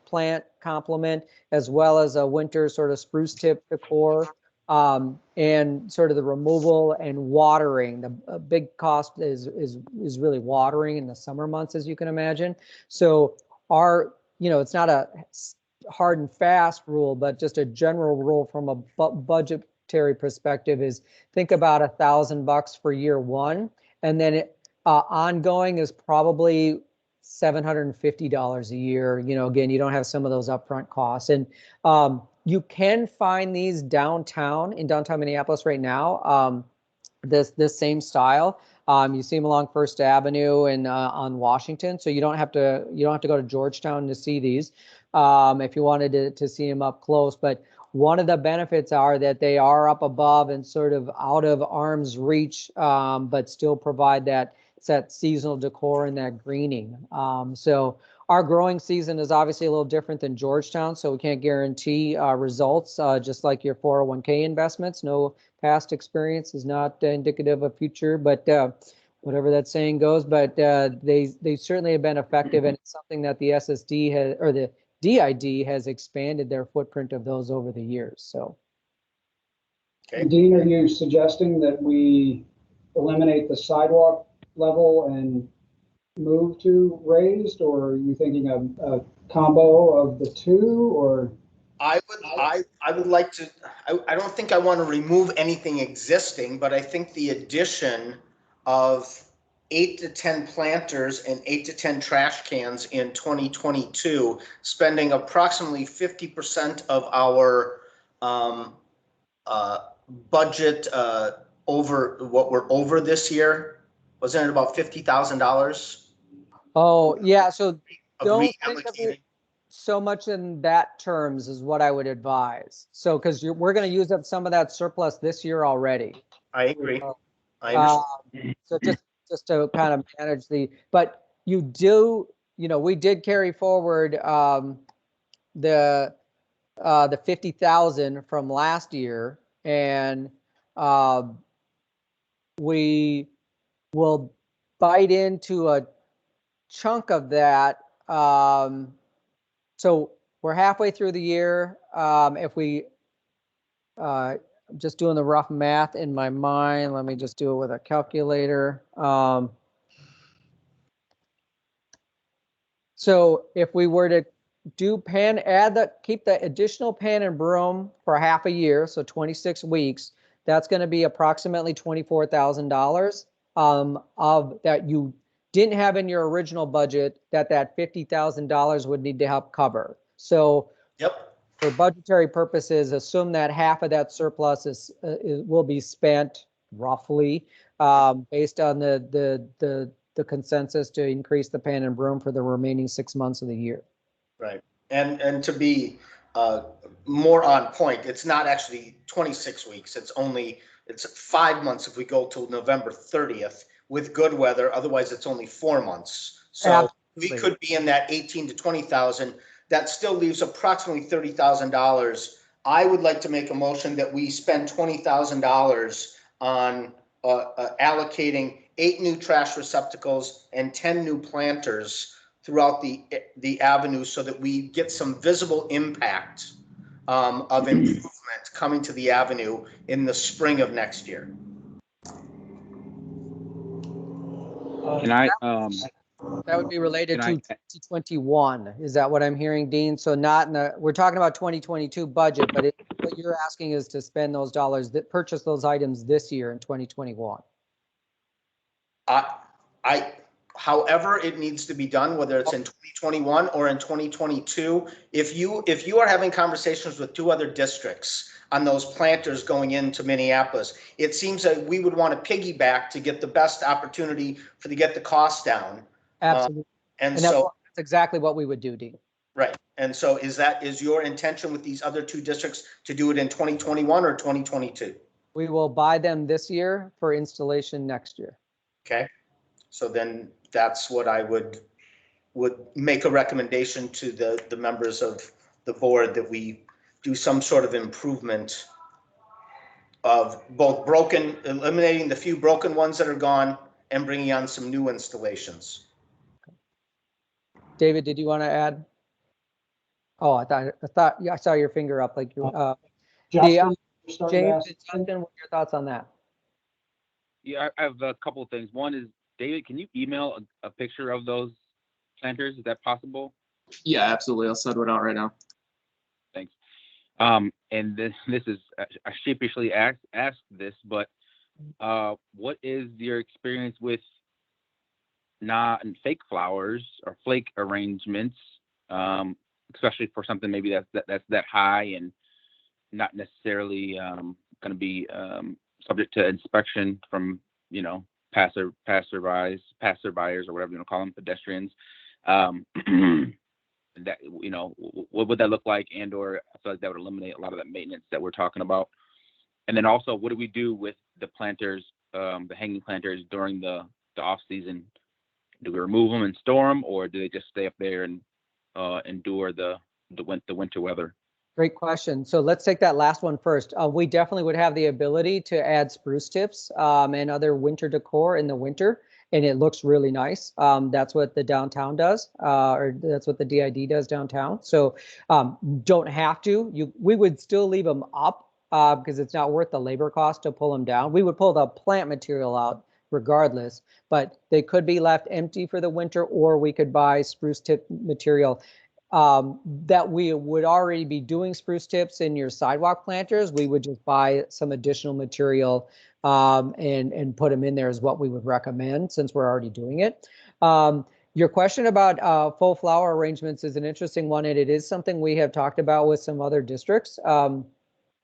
Speaker 2: plant complement as well as a winter sort of spruce tip decor, and sort of the removal and watering. The big cost is really watering in the summer months, as you can imagine. So our, you know, it's not a hard and fast rule, but just a general rule from a budgetary perspective is think about $1,000 for year 1, and then it ongoing is probably $750 a year. You know, again, you don't have some of those upfront costs. And you can find these downtown in downtown Minneapolis right now. This same style. You see them along First Avenue and on Washington. So you don't have to go to Georgetown to see these if you wanted to see them up close. But one of the benefits are that they are up above and sort of out of arm's reach, but still provide that seasonal decor and that greening. So our growing season is obviously a little different than Georgetown, so we can't guarantee results, just like your 401k investments. No past experience is not indicative of future, but whatever that saying goes. But they certainly have been effective, and it's something that the SSD has, or the DID has expanded their footprint of those over the years. So,
Speaker 5: okay. Dean, are you suggesting that we eliminate the sidewalk level and move to raised, or are you thinking of a combo of the 2? Or
Speaker 4: I would like to, I don't think I want to remove anything existing, but I think the addition of 8 to 10 planters and 8 to 10 trash cans in 2022, spending approximately 50% of our budget over what we're over this year. Wasn't it about $50,000?
Speaker 2: Oh, yeah. So don't think of it so much in that terms is what I would advise. So, because we're going to use up some of that surplus this year already.
Speaker 4: I agree. I understand.
Speaker 2: So just to kind of manage but you do, you know, we did carry forward the 50,000 from last year, and we will bite into a chunk of that. So we're halfway through the year. If we, I'm just doing the rough math in my mind. Let me just do it with a calculator. So if we were to do keep the additional pan and broom for half a year, so 26 weeks, that's going to be approximately $24,000 of that you didn't have in your original budget that $50,000 would need to help cover. So
Speaker 4: yep,
Speaker 2: for budgetary purposes, assume that half of that surplus will be spent roughly based on the consensus to increase the pan and broom for the remaining 6 months of the year.
Speaker 4: Right. And to be more on point, it's not actually 26 weeks. It's 5 months if we go till November 30th with good weather. Otherwise, it's only 4 months. So absolutely, we could be in that 18 to 20,000. That still leaves approximately $30,000. I would like to make a motion that we spend $20,000 on allocating 8 new trash receptacles and 10 new planters throughout the avenue so that we get some visible impact of improvement coming to the avenue in the spring of next year.
Speaker 3: Can I,
Speaker 2: That would be related
Speaker 3: Can
Speaker 2: to
Speaker 3: I-
Speaker 2: 2021. Is that what I'm hearing, Dean? So not in the, we're talking about 2022 budget, but what you're asking is to spend those dollars that purchase those items this year in 2021.
Speaker 4: However it needs to be done, whether it's in 2021 or in 2022, if you are having conversations with 2 other districts on those planters going into Minneapolis, it seems that we would want to piggyback to get the best opportunity to get the cost down.
Speaker 2: Absolutely.
Speaker 4: And
Speaker 2: that's
Speaker 4: so
Speaker 2: exactly what we would do, Dean.
Speaker 4: right. And so is your intention with these other 2 districts to do it in 2021 or 2022?
Speaker 2: We will buy them this year for installation next year.
Speaker 4: Okay. So then that's what I would make a recommendation to the members of the board, that we do some sort of improvement of both eliminating the few broken ones that are gone and bringing on some new installations.
Speaker 2: David, did you want to add? Oh, I thought yeah, I saw your finger up like you.
Speaker 5: Justin, you're starting to
Speaker 2: James,
Speaker 5: ask-
Speaker 2: Justin, what are your thoughts on that?
Speaker 3: Yeah, I have a couple of things. One is, David, can you email a picture of those planters? Is that possible?
Speaker 1: Yeah, absolutely. I'll send one out right now.
Speaker 3: Thanks. And this is, I sheepishly asked this, but what is your experience with not fake flowers or flake arrangements, especially for something maybe that's that high and not necessarily going to be subject to inspection from, you know, passerbyers or whatever you want to call them, pedestrians. That, you know, what would that look like? And or I feel like that would eliminate a lot of that maintenance that we're talking about. And then also, what do we do with the planters, the hanging planters during the off season? Do we remove them and store them, or do they just stay up there and endure the winter weather?
Speaker 2: Great question. So let's take that last one first. We definitely would have the ability to add spruce tips and other winter decor in the winter, and it looks really nice. That's what the downtown does, or that's what the DID does downtown. So don't have to. We would still leave them up because it's not worth the labor cost to pull them down. We would pull the plant material out regardless, but they could be left empty for the winter, or we could buy spruce tip material. That we would already be doing spruce tips in your sidewalk planters. We would just buy some additional material and put them in there is what we would recommend, since we're already doing it. Your question about faux flower arrangements is an interesting one, and it is something we have talked about with some other districts.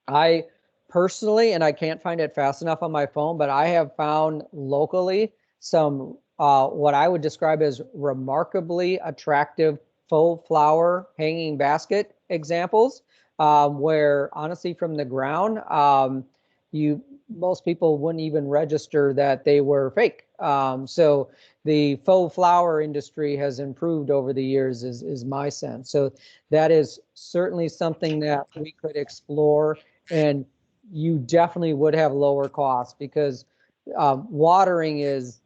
Speaker 2: I personally, and I can't find it fast enough on my phone, but I have found locally some what I would describe as remarkably attractive faux flower hanging basket examples, where honestly from the ground, most people wouldn't even register that they were fake. So the faux flower industry has improved over the years is my sense. So that is certainly something that we could explore, and you definitely would have lower costs because watering is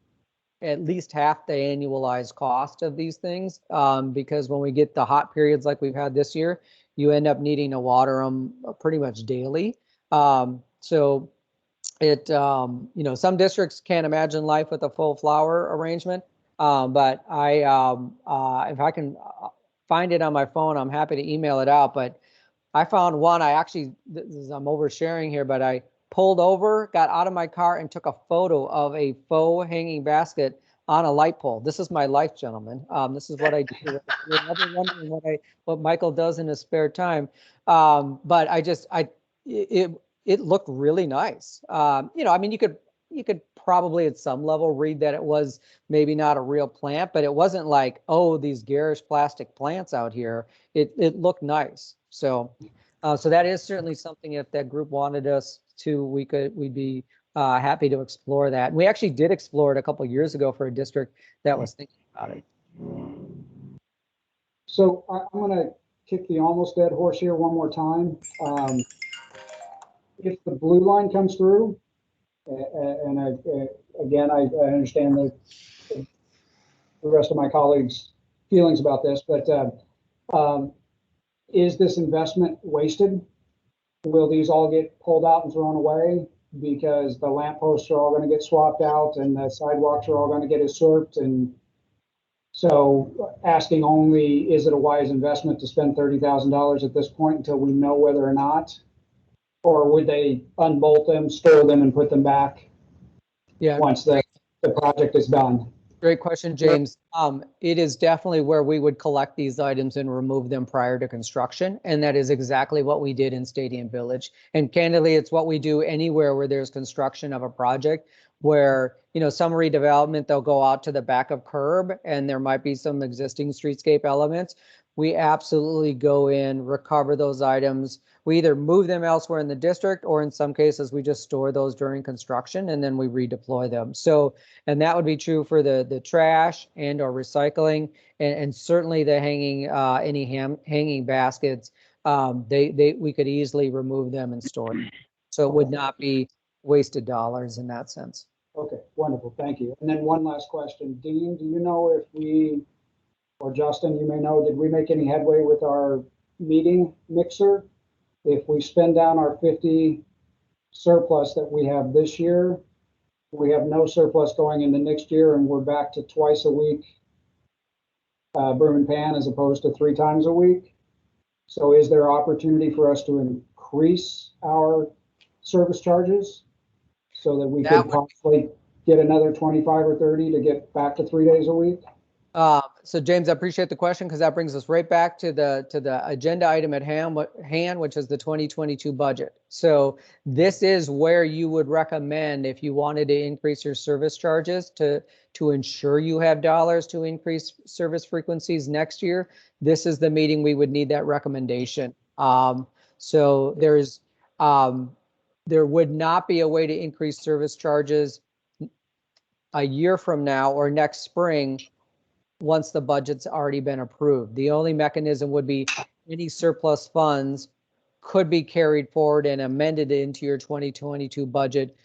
Speaker 2: at least half the annualized cost of these things, because when we get the hot periods like we've had this year, you end up needing to water them pretty much daily. So it, you know, some districts can't imagine life with a full flower arrangement, but if I can find it on my phone, I'm happy to email it out. But I found one, I'm oversharing here, but I pulled over, got out of my car, and took a photo of a faux hanging basket on a light pole. This is my life, gentlemen. This is what I do. You're never wondering what Michael does in his spare time. But it looked really nice. You know, I mean, you could probably at some level read that it was maybe not a real plant, but it wasn't like, oh, these garish plastic plants out here. It looked nice. So that is certainly something, if that group wanted us to, we'd be happy to explore that. And we actually did explore it a couple of years ago for a district that was thinking about it.
Speaker 5: So I'm going to kick the almost dead horse here one more time. If the blue line comes through, And again, I understand the rest of my colleagues' feelings about this, but is this investment wasted? Will these all get pulled out and thrown away because the lampposts are all going to get swapped out and the sidewalks are all going to get usurped? And so asking only, is it a wise investment to spend $30,000 at this point until we know whether or not? Or would they unbolt them, store them, and put them back once the project is done?
Speaker 2: Great question, James. It is definitely where we would collect these items and remove them prior to construction. And that is exactly what we did in Stadium Village. And candidly, it's what we do anywhere where there's construction of a project where, some redevelopment, they'll go out to the back of curb and there might be some existing streetscape elements. We absolutely go in, recover those items. We either move them elsewhere in the district, or in some cases, we just store those during construction and then we redeploy them. So, and that would be true for the trash and or recycling, and certainly the hanging, any hanging baskets. We could easily remove them and store them. So it would not be wasted dollars in that sense.
Speaker 5: Okay, wonderful, thank you. And then one last question. Dean, do you know if we, or Justin, you may know, did we make any headway with our meeting mixer? If we spend down our 50 surplus that we have this year, we have no surplus going into next year, and we're back to twice a week broom and pan as opposed to 3 times a week. So is there opportunity for us to increase our service charges so that we could possibly get another 25 or 30 to get back to 3 days a week?
Speaker 2: So James, I appreciate the question, because that brings us right back to the agenda item at hand, which is the 2022 budget. So this is where you would recommend, if you wanted to increase your service charges to ensure you have dollars to increase service frequencies next year. This is the meeting we would need that recommendation. So there would not be a way to increase service charges a year from now or next spring once the budget's already been approved. The only mechanism would be any surplus funds could be carried forward and amended into your 2022 budget,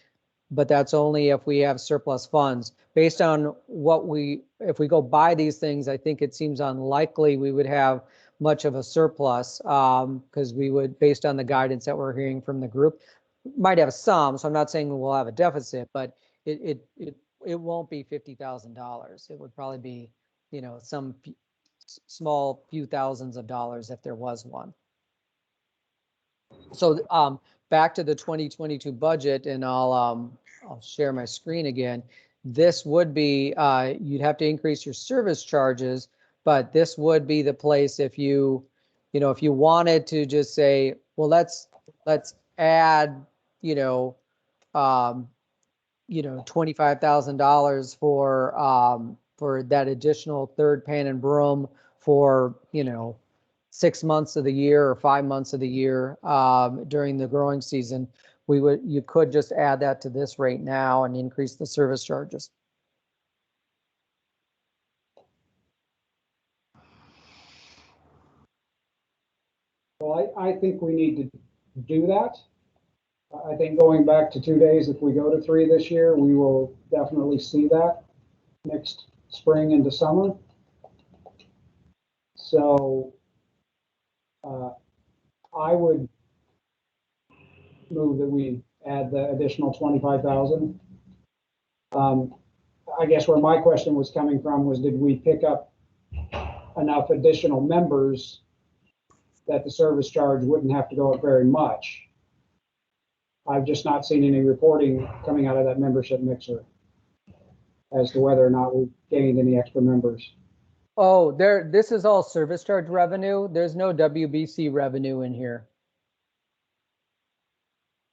Speaker 2: but that's only if we have surplus funds. Based on if we go buy these things, I think it seems unlikely we would have much of a surplus, because we would, based on the guidance that we're hearing from the group, might have some. So I'm not saying we'll have a deficit, but it won't be $50,000. It would probably be, some small few thousands of dollars if there was one. So back to the 2022 budget, and I'll share my screen again. This would be, you'd have to increase your service charges, but this would be the place if you wanted to just say, well, let's add, $25,000 for that additional third pan and broom for 6 months of the year or 5 months of the year during the growing season. You could just add that to this rate now and increase the service charges.
Speaker 5: Well, I think we need to do that. I think going back to 2 days, if we go to 3 this year, we will definitely see that next spring into summer. So I would move that we add the additional 25,000. I guess where my question was coming from was, did we pick up enough additional members that the service charge wouldn't have to go up very much? I've just not seen any reporting coming out of that membership mixer as to whether or not we gained any extra members.
Speaker 2: Oh, this is all service charge revenue. There's no WBC revenue in here.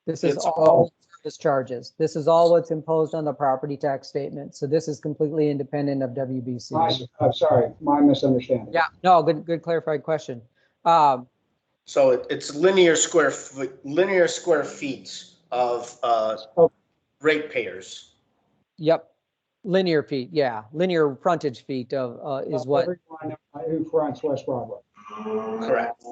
Speaker 2: This is all service charges. This is all what's imposed on the property tax statement. So this is completely independent of WBC.
Speaker 5: I'm sorry, my misunderstanding.
Speaker 2: Yeah, no, good clarified question.
Speaker 4: So it's linear square feet of ratepayers.
Speaker 2: Yep. Linear feet, yeah, linear frontage feet of is what.
Speaker 5: Everyone who fronts West Broadway.
Speaker 4: Correct.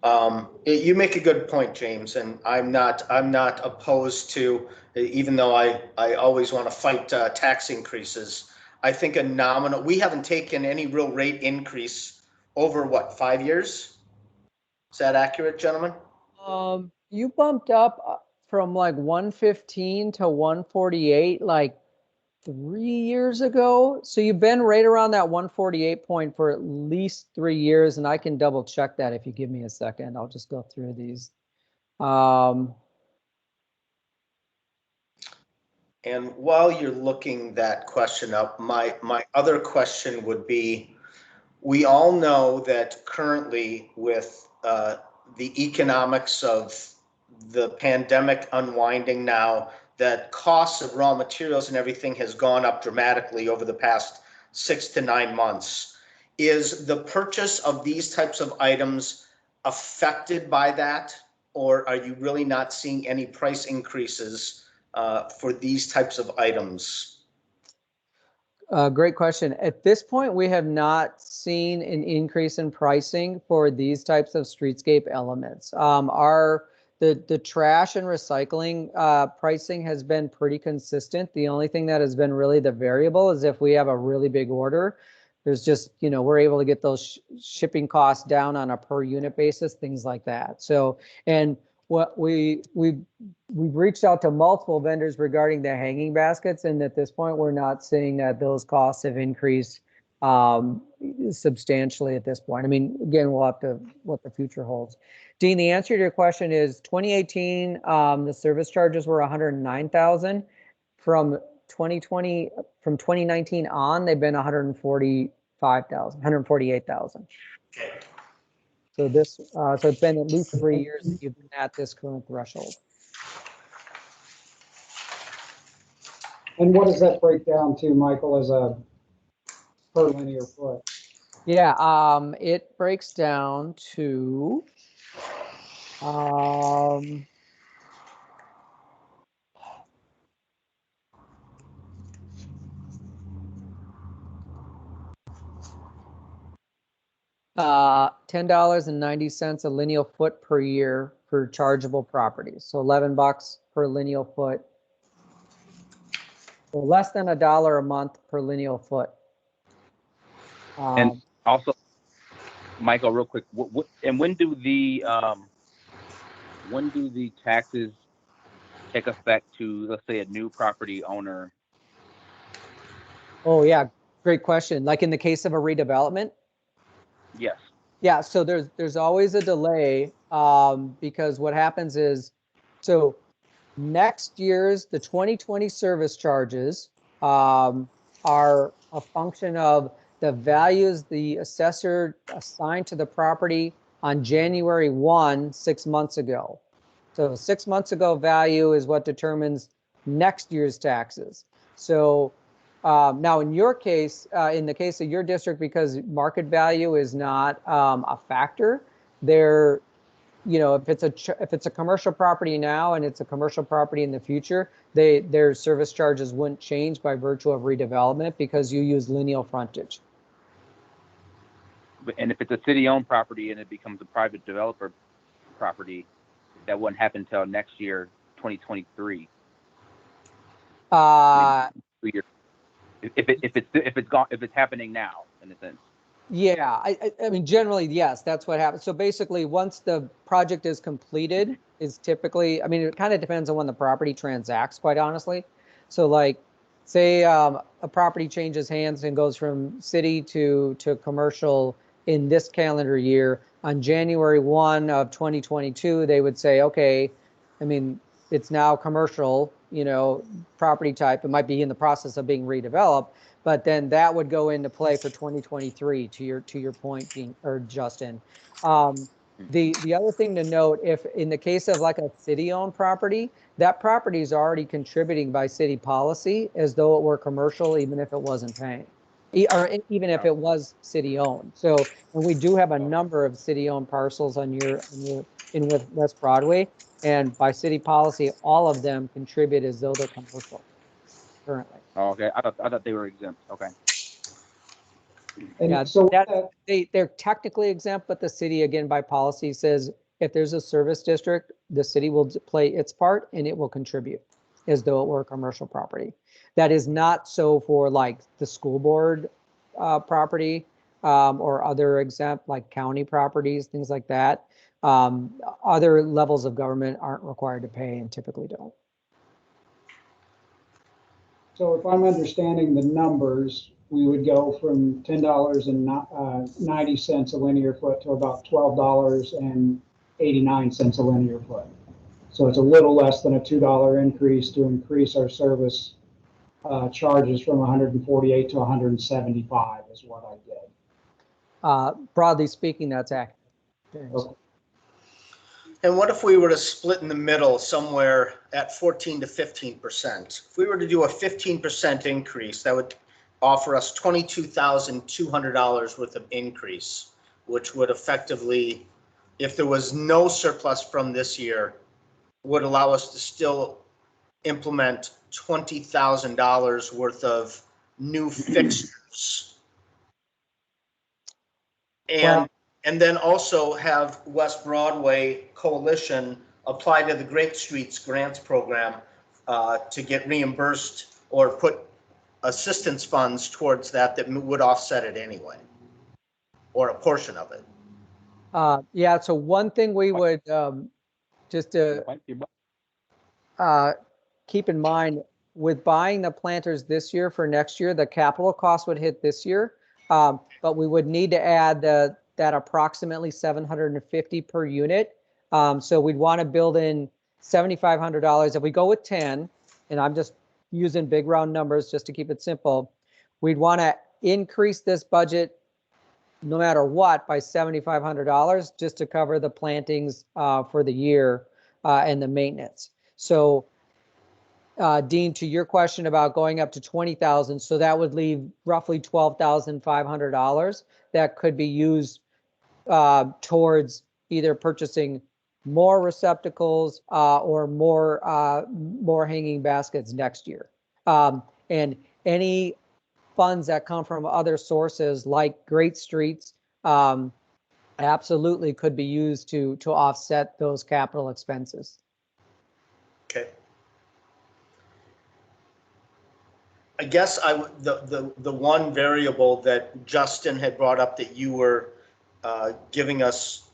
Speaker 4: You make a good point, James, and I'm not opposed to, even though I always want to fight tax increases. I think a nominal, we haven't taken any real rate increase over what, 5 years? Is that accurate, gentlemen?
Speaker 2: You bumped up from like 115 to 148 like 3 years ago. So you've been right around that 148 point for at least 3 years, and I can double check that if you give me a second. I'll just go through these.
Speaker 4: And while you're looking that question up, my other question would be, we all know that currently with the economics of the pandemic unwinding now, that costs of raw materials and everything has gone up dramatically over the past 6 to 9 months. Is the purchase of these types of items affected by that, or are you really not seeing any price increases for these types of items?
Speaker 2: Great question. At this point, we have not seen an increase in pricing for these types of streetscape elements. The trash and recycling pricing has been pretty consistent. The only thing that has been really the variable is if we have a really big order, there's just, we're able to get those shipping costs down on a per unit basis, things like that. So, and what we've reached out to multiple vendors regarding the hanging baskets, and at this point, we're not seeing that those costs have increased substantially at this point. I mean, again, we'll have to what the future holds. Dean, the answer to your question is 2018, the service charges were 109,000. From 2019 on, they've been 148,000.
Speaker 4: Okay.
Speaker 2: So this, so it's been at least 3 years that you've been at this current threshold.
Speaker 5: And what does that break down to, Michael, as a per linear foot?
Speaker 2: Yeah, it breaks down to $10.90 a lineal foot per year for chargeable properties. So $11 per lineal foot. So less than $1 a month per lineal foot.
Speaker 3: And also, Michael, real quick, and when do the taxes take effect to, let's say, a new property owner?
Speaker 2: Oh yeah, great question. Like in the case of a redevelopment?
Speaker 3: Yes.
Speaker 2: Yeah, so there's always a delay because what happens is, so next year's, the 2020 service charges are a function of the values the assessor assigned to the property on January 1, 6 months ago. So 6 months ago value is what determines next year's taxes. So now in your case, in the case of your district, because market value is not a factor, there, if it's a commercial property now and it's a commercial property in the future, their service charges wouldn't change by virtue of redevelopment because you use lineal frontage.
Speaker 3: And if it's a city-owned property and it becomes a private developer property, that wouldn't happen until next year, 2023. I mean, if it's happening now, in a sense.
Speaker 2: Yeah, I mean, generally, yes, that's what happens. So basically, once the project is completed, is typically, I mean, it kind of depends on when the property transacts, quite honestly. So like, say a property changes hands and goes from city to commercial in this calendar year, on January 1 of 2022, they would say, okay, I mean, it's now commercial, property type. It might be in the process of being redeveloped, but then that would go into play for 2023 to your point, Dean, or Justin. The other thing to note, if in the case of like a city-owned property, that property is already contributing by city policy as though it were commercial, even if it wasn't paying, or even if it was city-owned. So, and we do have a number of city-owned parcels in with West Broadway, and by city policy, all of them contribute as though they're commercial currently.
Speaker 3: Oh, okay. I thought they were exempt. Okay.
Speaker 5: And
Speaker 2: Yeah,
Speaker 5: so
Speaker 2: they're technically exempt, but the city, again, by policy says if there's a service district, the city will play its part and it will contribute as though it were a commercial property. That is not so for like the school board property or other exempt like county properties, things like that. Other levels of government aren't required to pay and typically don't.
Speaker 5: So if I'm understanding the numbers, we would go from $10.90 a linear foot to about $12.89 a linear foot. So it's a little less than a $2 increase to increase our service charges from 148 to 175 is what I did.
Speaker 2: Broadly speaking, that's accurate.
Speaker 5: Okay.
Speaker 4: And what if we were to split in the middle somewhere at 14 to 15%? If we were to do a 15% increase, that would offer us $22,200 worth of increase, which would effectively, if there was no surplus from this year, would allow us to still implement $20,000 worth of new fixtures. And then also have West Broadway Coalition apply to the Great Streets Grants Program to get reimbursed or put assistance funds towards that would offset it anyway, or a portion of it.
Speaker 2: Yeah, so one thing we would just to keep in mind with buying the planters this year for next year, the capital cost would hit this year, but we would need to add that approximately $750 per unit. So we'd want to build in $7,500. If we go with 10, and I'm just using big round numbers just to keep it simple, we'd want to increase this budget no matter what by $7,500 just to cover the plantings for the year and the maintenance. So Dean, to your question about going up to 20,000, so that would leave roughly $12,500 that could be used towards either purchasing more receptacles or more hanging baskets next year. And any funds that come from other sources like Great Streets absolutely could be used to offset those capital expenses.
Speaker 4: Okay. I guess the one variable that Justin had brought up that you were giving us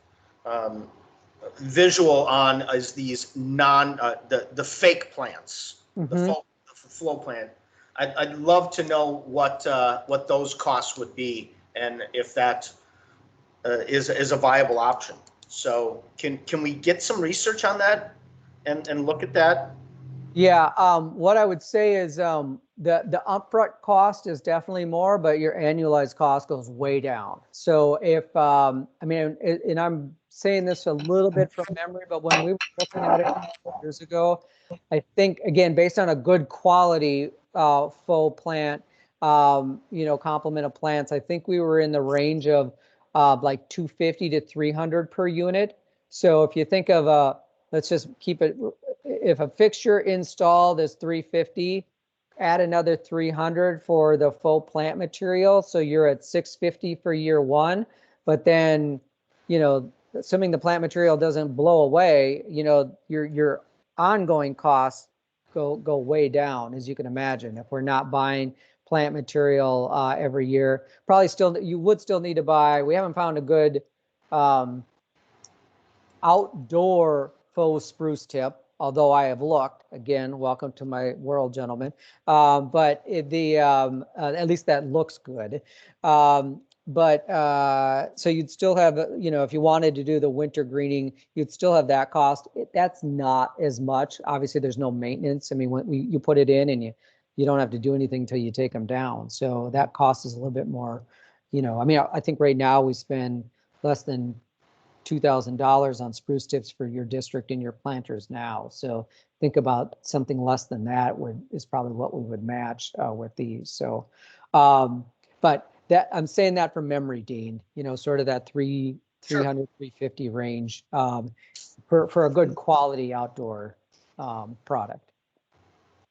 Speaker 4: visual on is these the fake plants, the flow plant. I'd love to know what those costs would be and if that is a viable option. So can we get some research on that and look at that?
Speaker 2: Yeah, what I would say is the upfront cost is definitely more, but your annualized cost goes way down. So if, I mean, and I'm saying this a little bit from memory, but when we were looking at it a couple years ago, I think, again, based on a good quality faux plant, complement of plants, I think we were in the range of like 250 to 300 per unit. So if you think of let's just keep it, if a fixture installed is 350, add another 300 for the faux plant material. So you're at 650 for year one, but then, assuming the plant material doesn't blow away, your ongoing costs go way down, as you can imagine. If we're not buying plant material every year, you would still need to buy, we haven't found a good outdoor faux spruce tip, although I have looked. Again, welcome to my world, gentlemen. But at least that looks good. So you'd still have, if you wanted to do the winter greening, you'd still have that cost. That's not as much. Obviously, there's no maintenance. I mean, when you put it in and you don't have to do anything until you take them down. So that cost is a little bit more, I mean, I think right now we spend less than $2,000 on spruce tips for your district and your planters now. So think about something less than that is probably what we would match with these. So, but that I'm saying that from memory, Dean, sort of that 300, 350 range for a good quality outdoor product.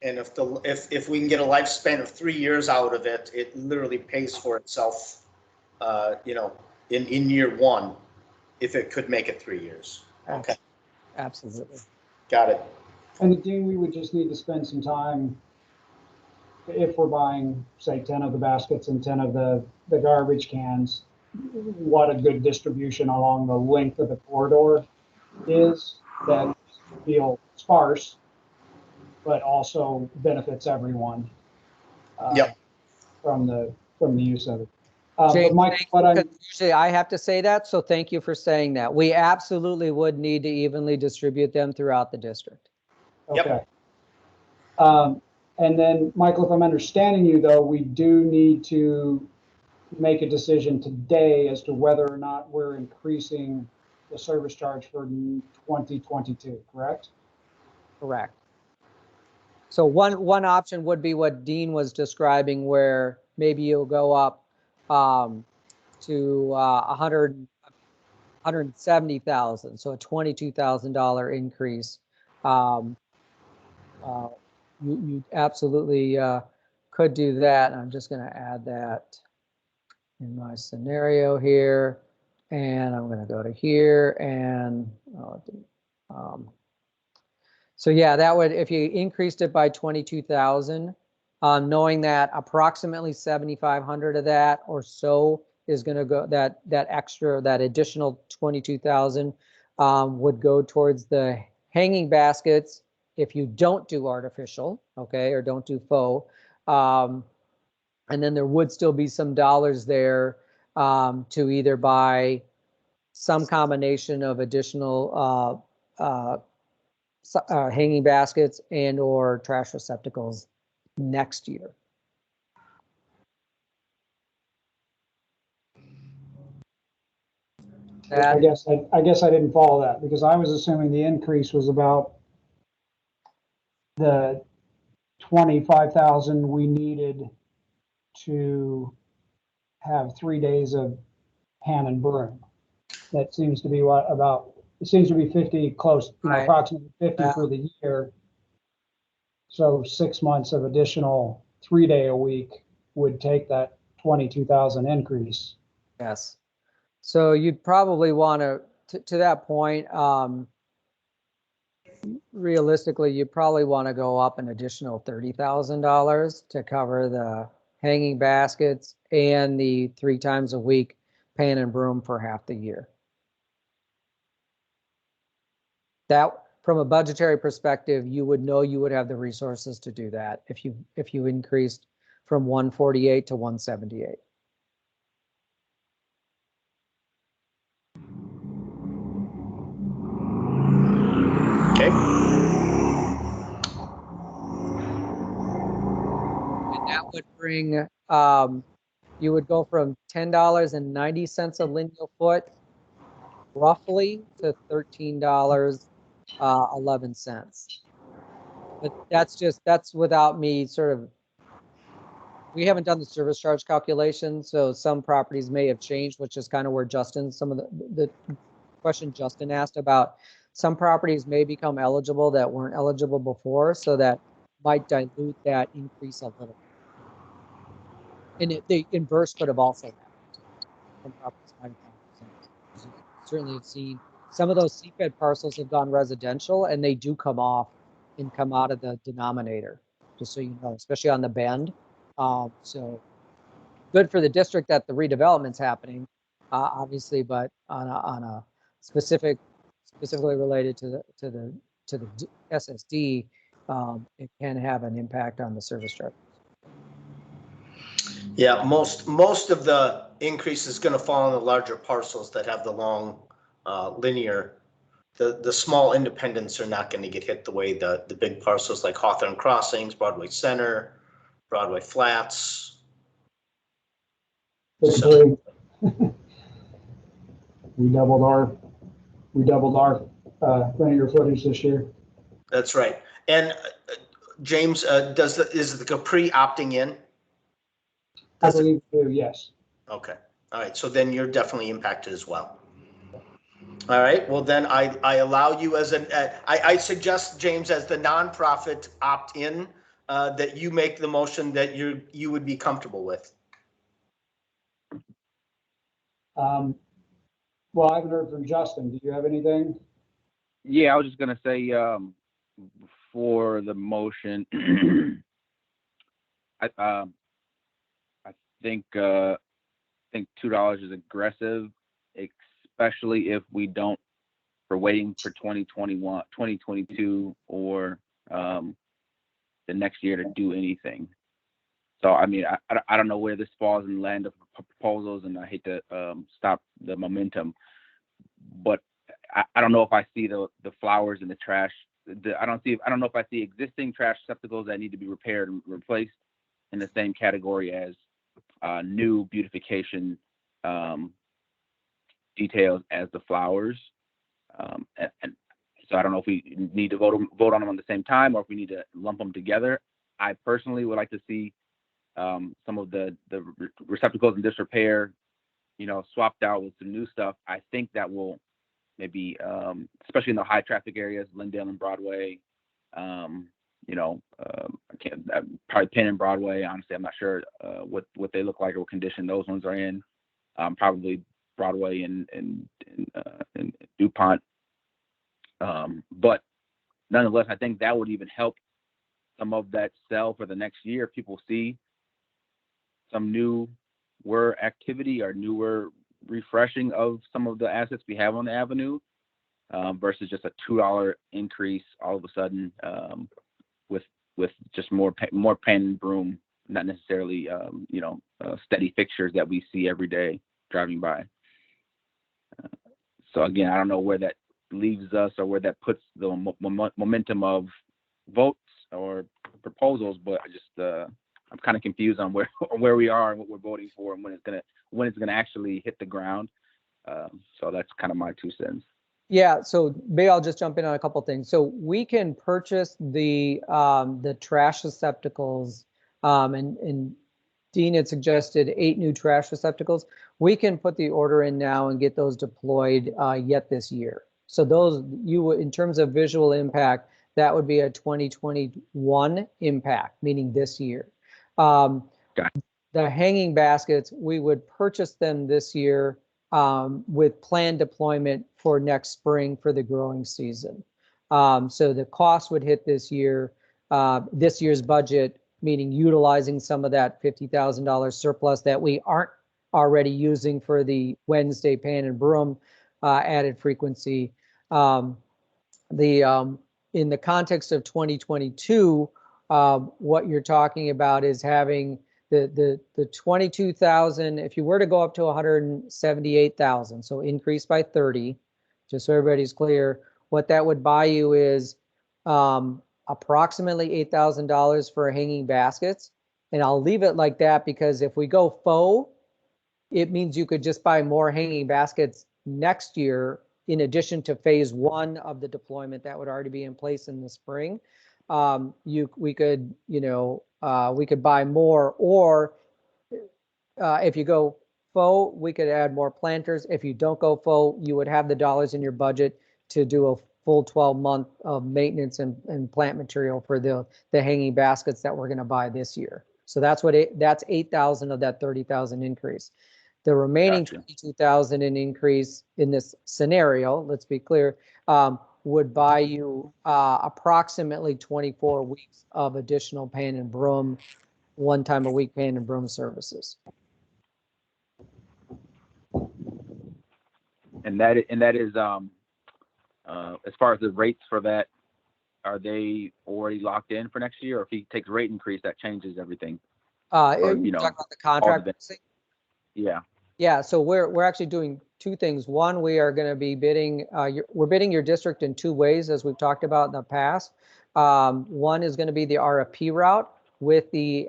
Speaker 4: And if we can get a lifespan of 3 years out of it, it literally pays for itself in year one, if it could make it 3 years. Okay,
Speaker 2: Absolutely.
Speaker 4: got it.
Speaker 5: And Dean, we would just need to spend some time, if we're buying, say, 10 of the baskets and 10 of the garbage cans, what a good distribution along the length of the corridor is that feel sparse, but also benefits everyone.
Speaker 4: Yep.
Speaker 5: From the use of it.
Speaker 2: Jake,
Speaker 5: But Mike, what I'm
Speaker 2: usually I have to say that, so thank you for saying that. We absolutely would need to evenly distribute them throughout the district.
Speaker 5: okay. And then, Michael, if I'm understanding you, though, we do need to make a decision today as to whether or not we're increasing the service charge for 2022, correct?
Speaker 2: Correct. So one option would be what Dean was describing, where maybe you'll go up to 170,000, so a $22,000 increase. You absolutely could do that. I'm just going to add that in my scenario here, and I'm going to go to here and so yeah, that would, if you increased it by 22,000, knowing that approximately 7,500 of that or so is going to go, that additional 22,000 would go towards the hanging baskets if you don't do artificial, okay, or don't do faux. And then there would still be some dollars there to either buy some combination of additional hanging baskets and or trash receptacles next year.
Speaker 5: I guess I didn't follow that, because I was assuming the increase was about the 25,000 we needed to have 3 days of hand and broom. That seems to be it seems to be 50 close,
Speaker 2: Right.
Speaker 5: approximately 50 for the year. So 6 months of additional 3 day a week would take that 22,000 increase.
Speaker 2: Yes. So you'd probably want to that point, realistically, you probably want to go up an additional $30,000 to cover the hanging baskets and the 3 times a week pan and broom for half the year. That, from a budgetary perspective, you would know you would have the resources to do that if you increased from 148 to 178.
Speaker 4: Okay.
Speaker 2: And that would bring, you would go from $10.90 a lineal foot roughly to $13.11. But that's without me sort of, we haven't done the service charge calculation, so some properties may have changed, which is kind of where some of the question Justin asked about, some properties may become eligible that weren't eligible before, so that might dilute that increase a little. And the inverse could have also happened. Some properties might have gone, certainly have seen some of those CFED parcels have gone residential, and they do come off and come out of the denominator, just so you know, especially on the bend. So good for the district that the redevelopment's happening, obviously, but on a specifically related to the SSD, it can have an impact on the service charge.
Speaker 4: Yeah, most of the increase is going to fall on the larger parcels that have the long linear. The small independents are not going to get hit the way the big parcels like Hawthorne Crossings, Broadway Center, Broadway Flats.
Speaker 5: So, we doubled our linear footage this year.
Speaker 4: That's right. And James, is the Capri opting in?
Speaker 5: I believe we do, yes.
Speaker 4: Okay. All right. So then you're definitely impacted as well. All right. Well, then I allow you as I suggest, James, as the nonprofit opt in, that you make the motion that you would be comfortable with.
Speaker 5: Well, I haven't heard from Justin. Do you have anything?
Speaker 3: Yeah, I was just gonna say, for the motion, I think $2 is aggressive, especially if we don't, for waiting for 2021, 2022, or the next year to do anything. So I mean, I don't know where this falls in the land of proposals, and I hate to stop the momentum, but I don't know if I see the flowers in the trash. I don't know if I see existing trash receptacles that need to be repaired and replaced in the same category as new beautification details as the flowers. And so I don't know if we need to vote on them at the same time, or if we need to lump them together. I personally would like to see some of the receptacles in disrepair, swapped out with some new stuff. I think that will maybe, especially in the high traffic areas, Lindale and Broadway, probably Penn and Broadway. Honestly, I'm not sure what they look like or what condition those ones are in. Probably Broadway and DuPont. But nonetheless, I think that would even help some of that sell for the next year. People see some newer activity or newer refreshing of some of the assets we have on the avenue, versus just a $2 increase all of a sudden, with just more pan and broom, not necessarily steady fixtures that we see every day driving by. So again, I don't know where that leaves us or where that puts the momentum of votes or proposals, but I just I'm kind of confused on where we are and what we're voting for and when it's gonna actually hit the ground. So that's kind of my 2 cents.
Speaker 2: Yeah, so maybe I'll just jump in on a couple things. So we can purchase the trash receptacles, and Dean had suggested 8 new trash receptacles. We can put the order in now and get those deployed yet this year. So those, in terms of visual impact, that would be a 2021 impact, meaning this year. The hanging baskets, we would purchase them this year with planned deployment for next spring for the growing season. So the cost would hit this year, this year's budget, meaning utilizing some of that $50,000 surplus that we aren't already using for the Wednesday pan and broom added frequency. In the context of 2022, what you're talking about is having the 22,000. If you were to go up to 178,000, so increase by 30, just so everybody's clear, what that would buy you is approximately $8,000 for hanging baskets. And I'll leave it like that because if we go faux, it means you could just buy more hanging baskets next year in addition to phase 1 of the deployment that would already be in place in the spring. We could buy more, or if you go faux, we could add more planters. If you don't go faux, you would have the dollars in your budget to do a full 12-month of maintenance and plant material for the hanging baskets that we're going to buy this year. So that's that's 8,000 of that 30,000 increase. The remaining 22,000 in increase in this scenario, let's be clear, would buy you approximately 24 weeks of additional pan and broom, 1 time a week pan and broom services.
Speaker 3: And that is as far as the rates for that, are they already locked in for next year? Or if he takes rate increase, that changes everything?
Speaker 2: Talk about the contract.
Speaker 3: Yeah.
Speaker 2: Yeah, so we're actually doing 2 things. One, we are going to be bidding, we're bidding your district in 2 ways, as we've talked about in the past. One is going to be the RFP route with the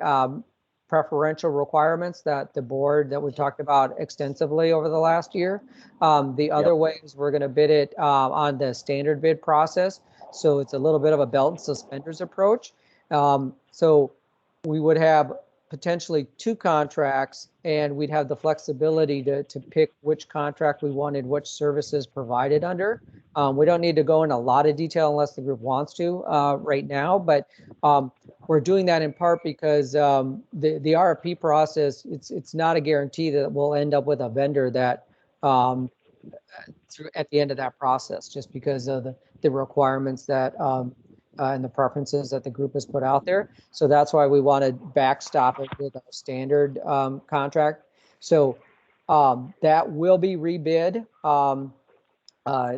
Speaker 2: preferential requirements that the board that we talked about extensively over the last year. The other way is we're going to bid it on the standard bid process. So it's a little bit of a belt and suspenders approach. So we would have potentially 2 contracts, and we'd have the flexibility to pick which contract we wanted, which services provided under. We don't need to go in a lot of detail unless the group wants to right now, but we're doing that in part because the RFP process, it's not a guarantee that we'll end up with a vendor that at the end of that process, just because of the requirements that and the preferences that the group has put out there. So that's why we want to backstop it with our standard contract. So that will be rebid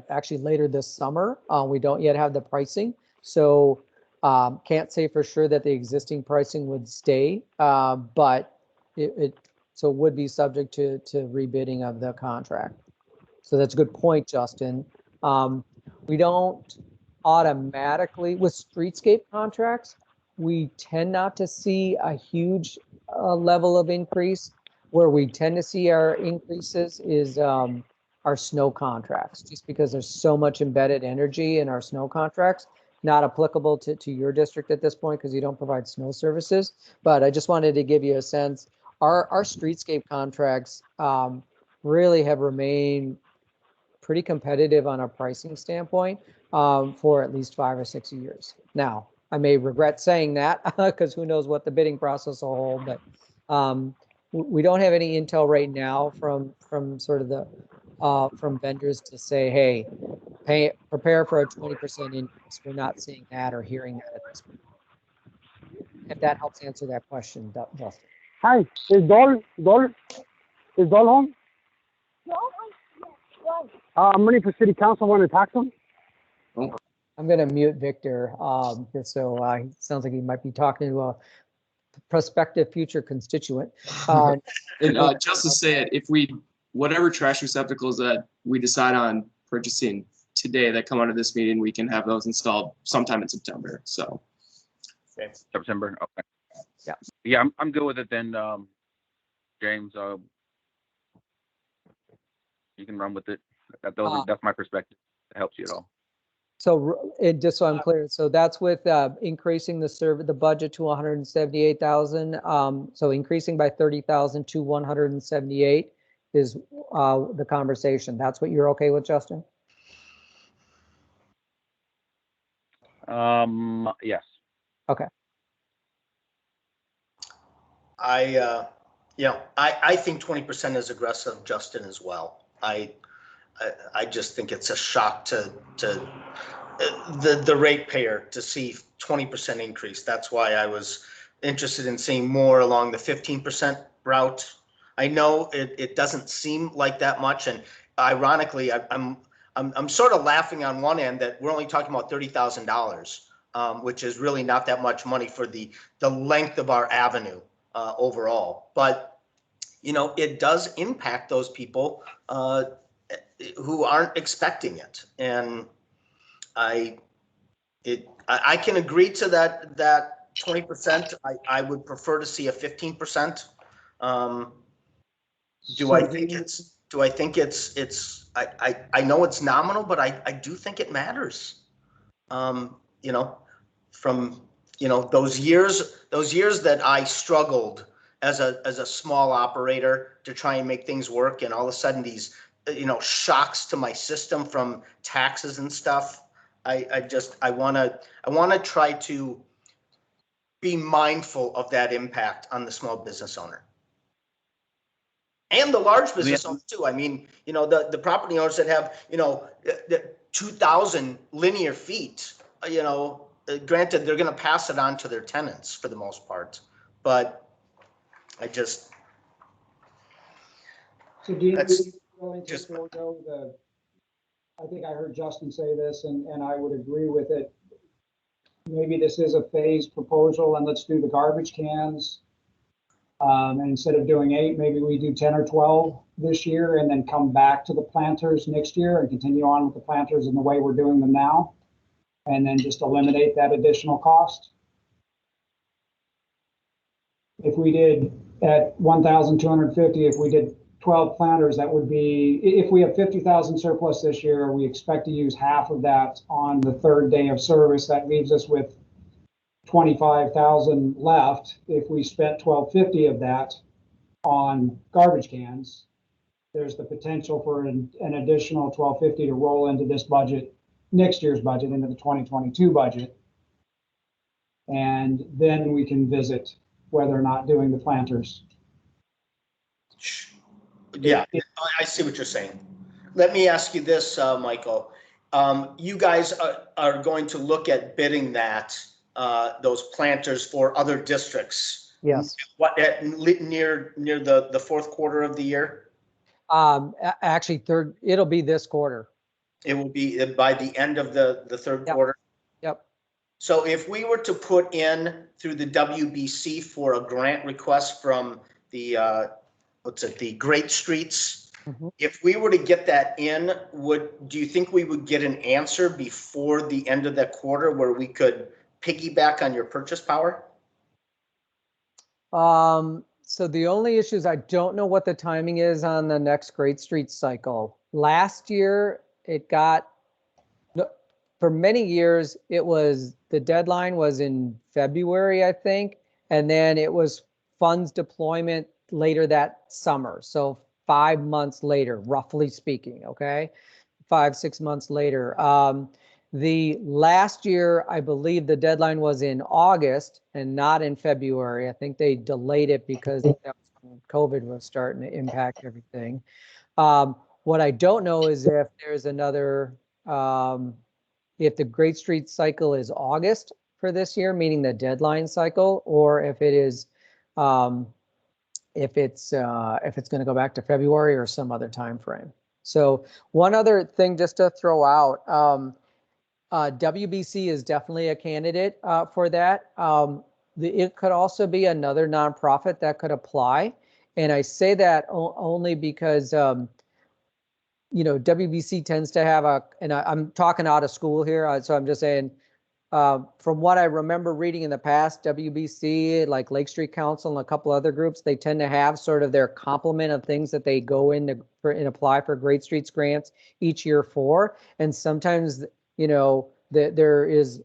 Speaker 2: actually later this summer. We don't yet have the pricing, so can't say for sure that the existing pricing would stay, but it would be subject to rebidding of the contract. So that's a good point, Justin. We don't automatically, with streetscape contracts, we tend not to see a huge level of increase. Where we tend to see our increases is our snow contracts, just because there's so much embedded energy in our snow contracts. Not applicable to your district at this point because you don't provide snow services. But I just wanted to give you a sense. Our streetscape contracts really have remained pretty competitive on a pricing standpoint for at least 5 or 6 years. Now, I may regret saying that because who knows what the bidding process will hold, but we don't have any intel right now from sort of the from vendors to say, hey, prepare for a 20% increase. We're not seeing that or hearing that at this point. If that helps answer that question, Justin.
Speaker 6: Hi, is Dol home? I'm running for city council. I want to talk to him.
Speaker 2: I'm going to mute Victor. Just so he sounds like he might be talking to a prospective future constituent.
Speaker 1: And just to say it, if whatever trash receptacles that we decide on purchasing today that come out of this meeting, we can have those installed sometime in September. So
Speaker 3: September. Okay.
Speaker 2: Yeah.
Speaker 3: Yeah, I'm good with it then, James. You can run with it. That's my perspective. It helps you at all.
Speaker 2: So just so I'm clear, so that's with increasing the budget to 178,000. So increasing by 30,000 to 178 is the conversation. That's what you're okay with, Justin?
Speaker 3: Yes.
Speaker 2: Okay.
Speaker 4: I think 20% is aggressive, Justin, as well. I just think it's a shock to the ratepayer to see 20% increase. That's why I was interested in seeing more along the 15% route. I know it doesn't seem like that much, and ironically, I'm sort of laughing on one end that we're only talking about $30,000, which is really not that much money for the length of our avenue overall. But it does impact those people who aren't expecting it, and I can agree to that 20%. I would prefer to see a 15%. Do I think it's I know it's nominal, but I do think it matters. From those years that I struggled as a small operator to try and make things work, and all of a sudden these shocks to my system from taxes and stuff. I want to try to be mindful of that impact on the small business owner and the large business owner too. I mean, the property owners that have the 2,000 linear feet. Granted, they're going to pass it on to their tenants for the most part, but I just.
Speaker 5: So Dean, I think I heard Justin say this, and I would agree with it. Maybe this is a phased proposal, and let's do the garbage cans. And instead of doing 8, maybe we do 10 or 12 this year, and then come back to the planters next year and continue on with the planters in the way we're doing them now, and then just eliminate that additional cost. If we did at 1,250, if we did 12 planters, that would be, if we have 50,000 surplus this year, we expect to use half of that on the 3rd day of service. That leaves us with 25,000 left. If we spent 1,250 of that on garbage cans, there's the potential for an additional 1,250 to roll into this budget, next year's budget, into the 2022 budget. And then we can visit whether or not doing the planters.
Speaker 4: Yeah, I see what you're saying. Let me ask you this, Michael. You guys are going to look at bidding those planters for other districts.
Speaker 2: Yes.
Speaker 4: What, near the fourth quarter of the year?
Speaker 2: Actually, it'll be this quarter.
Speaker 4: It will be by the end of the third
Speaker 2: Yep.
Speaker 4: quarter.
Speaker 2: Yep.
Speaker 4: So if we were to put in through the WBC for a grant request from the the Great Streets, if we were to get that in, do you think we would get an answer before the end of that quarter where we could piggyback on your purchase power?
Speaker 2: So the only issue is I don't know what the timing is on the next Great Street cycle. Last year, for many years, the deadline was in February, I think, and then it was funds deployment later that summer. So 5 months later, roughly speaking, okay? 5-6 months later. The last year, I believe the deadline was in August and not in February. I think they delayed it because COVID was starting to impact everything. What I don't know is if there's another, if the Great Street cycle is August for this year, meaning the deadline cycle, or if it is, if it's going to go back to February or some other time frame. So one other thing just to throw out, WBC is definitely a candidate for that. It could also be another nonprofit that could apply. And I say that only because, WBC tends to have and I'm talking out of school here, so I'm just saying, from what I remember reading in the past, WBC, like Lake Street Council and a couple other groups, they tend to have sort of their complement of things that they go in and apply for Great Streets grants each year for. And sometimes, there is,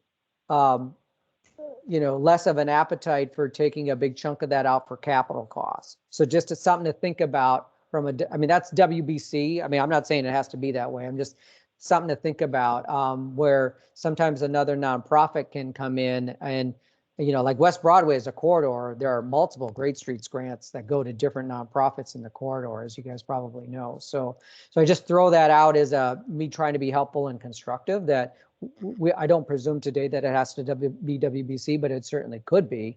Speaker 2: less of an appetite for taking a big chunk of that out for capital costs. So just something to think about that's WBC. I'm not saying it has to be that way. I'm just something to think about, where sometimes another nonprofit can come in and, like West Broadway is a corridor. There are multiple Great Streets grants that go to different nonprofits in the corridor, as you guys probably know. So I just throw that out as me trying to be helpful and constructive, that I don't presume today that it has to be WBC, but it certainly could be.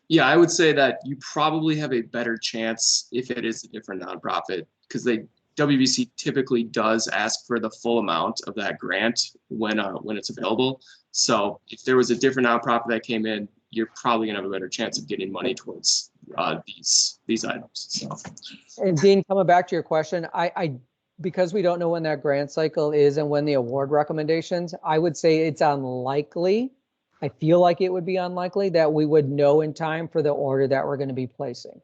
Speaker 1: Yeah, I would say that you probably have a better chance if it is a different nonprofit, because WBC typically does ask for the full amount of that grant when it's available. So if there was a different nonprofit that came in, you're probably gonna have a better chance of getting money towards these items. So.
Speaker 2: And Dean, coming back to your question, because we don't know when that grant cycle is and when the award recommendations, I would say it's unlikely. I feel like it would be unlikely that we would know in time for the order that we're going to be placing.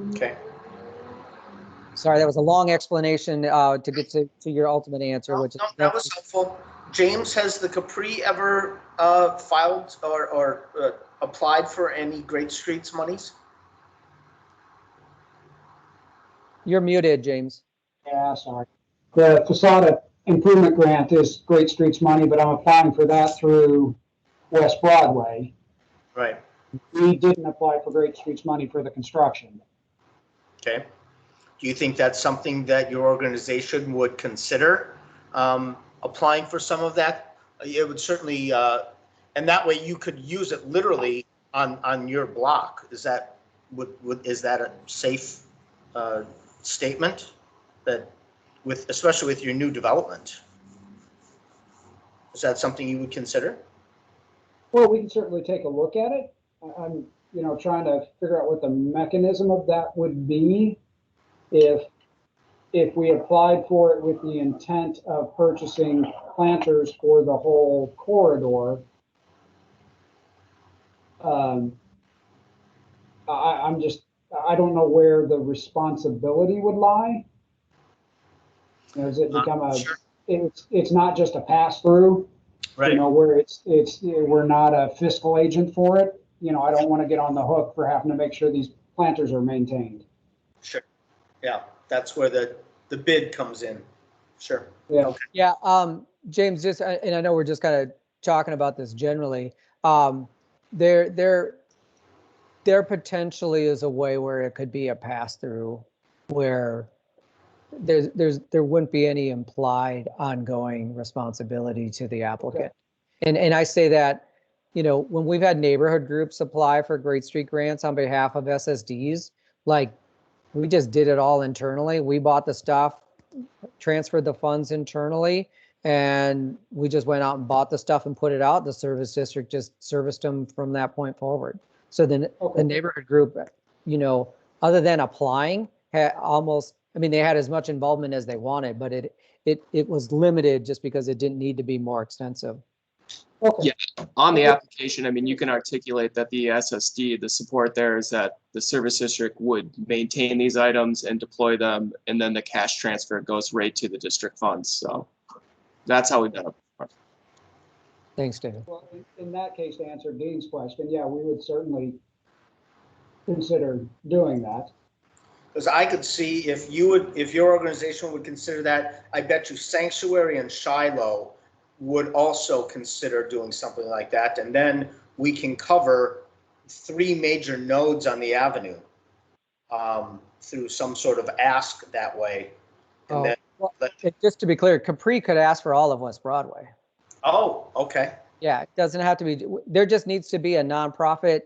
Speaker 4: Okay.
Speaker 2: Sorry, that was a long explanation to get to your ultimate answer, which is
Speaker 4: that was helpful. James, has the Capri ever filed or applied for any Great Streets monies?
Speaker 2: You're muted, James.
Speaker 5: Yeah, sorry. The facade improvement grant is Great Streets money, but I'm applying for that through West Broadway.
Speaker 4: Right.
Speaker 5: We didn't apply for Great Streets money for the construction.
Speaker 4: Okay. Do you think that's something that your organization would consider applying for some of that? It would certainly, and that way you could use it literally on your block. Is that is that a safe statement? That especially with your new development, is that something you would consider?
Speaker 5: Well, we can certainly take a look at it. I'm, trying to figure out what the mechanism of that would be if we applied for it with the intent of purchasing planters for the whole corridor. I don't know where the responsibility would lie. Does it become
Speaker 4: sure.
Speaker 5: It's not just a pass through,
Speaker 4: right?
Speaker 5: Where we're not a fiscal agent for it. I don't want to get on the hook for having to make sure these planters are maintained.
Speaker 4: Sure. Yeah, that's where the bid comes in. Sure.
Speaker 5: Yeah.
Speaker 4: Okay.
Speaker 2: Yeah. James, and I know we're just kind of talking about this generally. there potentially is a way where it could be a pass-through where there wouldn't be any implied ongoing responsibility to the applicant. And I say that, you know, when we've had neighborhood groups apply for Great Street grants on behalf of SSDs, like we just did it all internally. We bought the stuff, transferred the funds internally, and we just went out and bought the stuff and put it out. The service district just serviced them from that point forward. So then the neighborhood group, you know, other than applying, had almost, I mean, they had as much involvement as they wanted, but it was limited just because it didn't need to be more extensive.
Speaker 1: Yeah, on the application, I mean, you can articulate that the SSD, the support there is that the service district would maintain these items and deploy them, and then the cash transfer goes right to the district funds. So that's how we've done it before.
Speaker 2: Thanks, David.
Speaker 5: Well, in that case, to answer Dean's question, yeah, we would certainly consider doing that.
Speaker 4: Because I could see if your organization would consider that, I bet you Sanctuary and Shiloh would also consider doing something like that. And then we can cover 3 major nodes on the avenue through some sort of ask that way. And then
Speaker 2: just to be clear, Capri could ask for all of West Broadway.
Speaker 4: Oh, okay.
Speaker 2: Yeah, it doesn't have to be, there just needs to be a nonprofit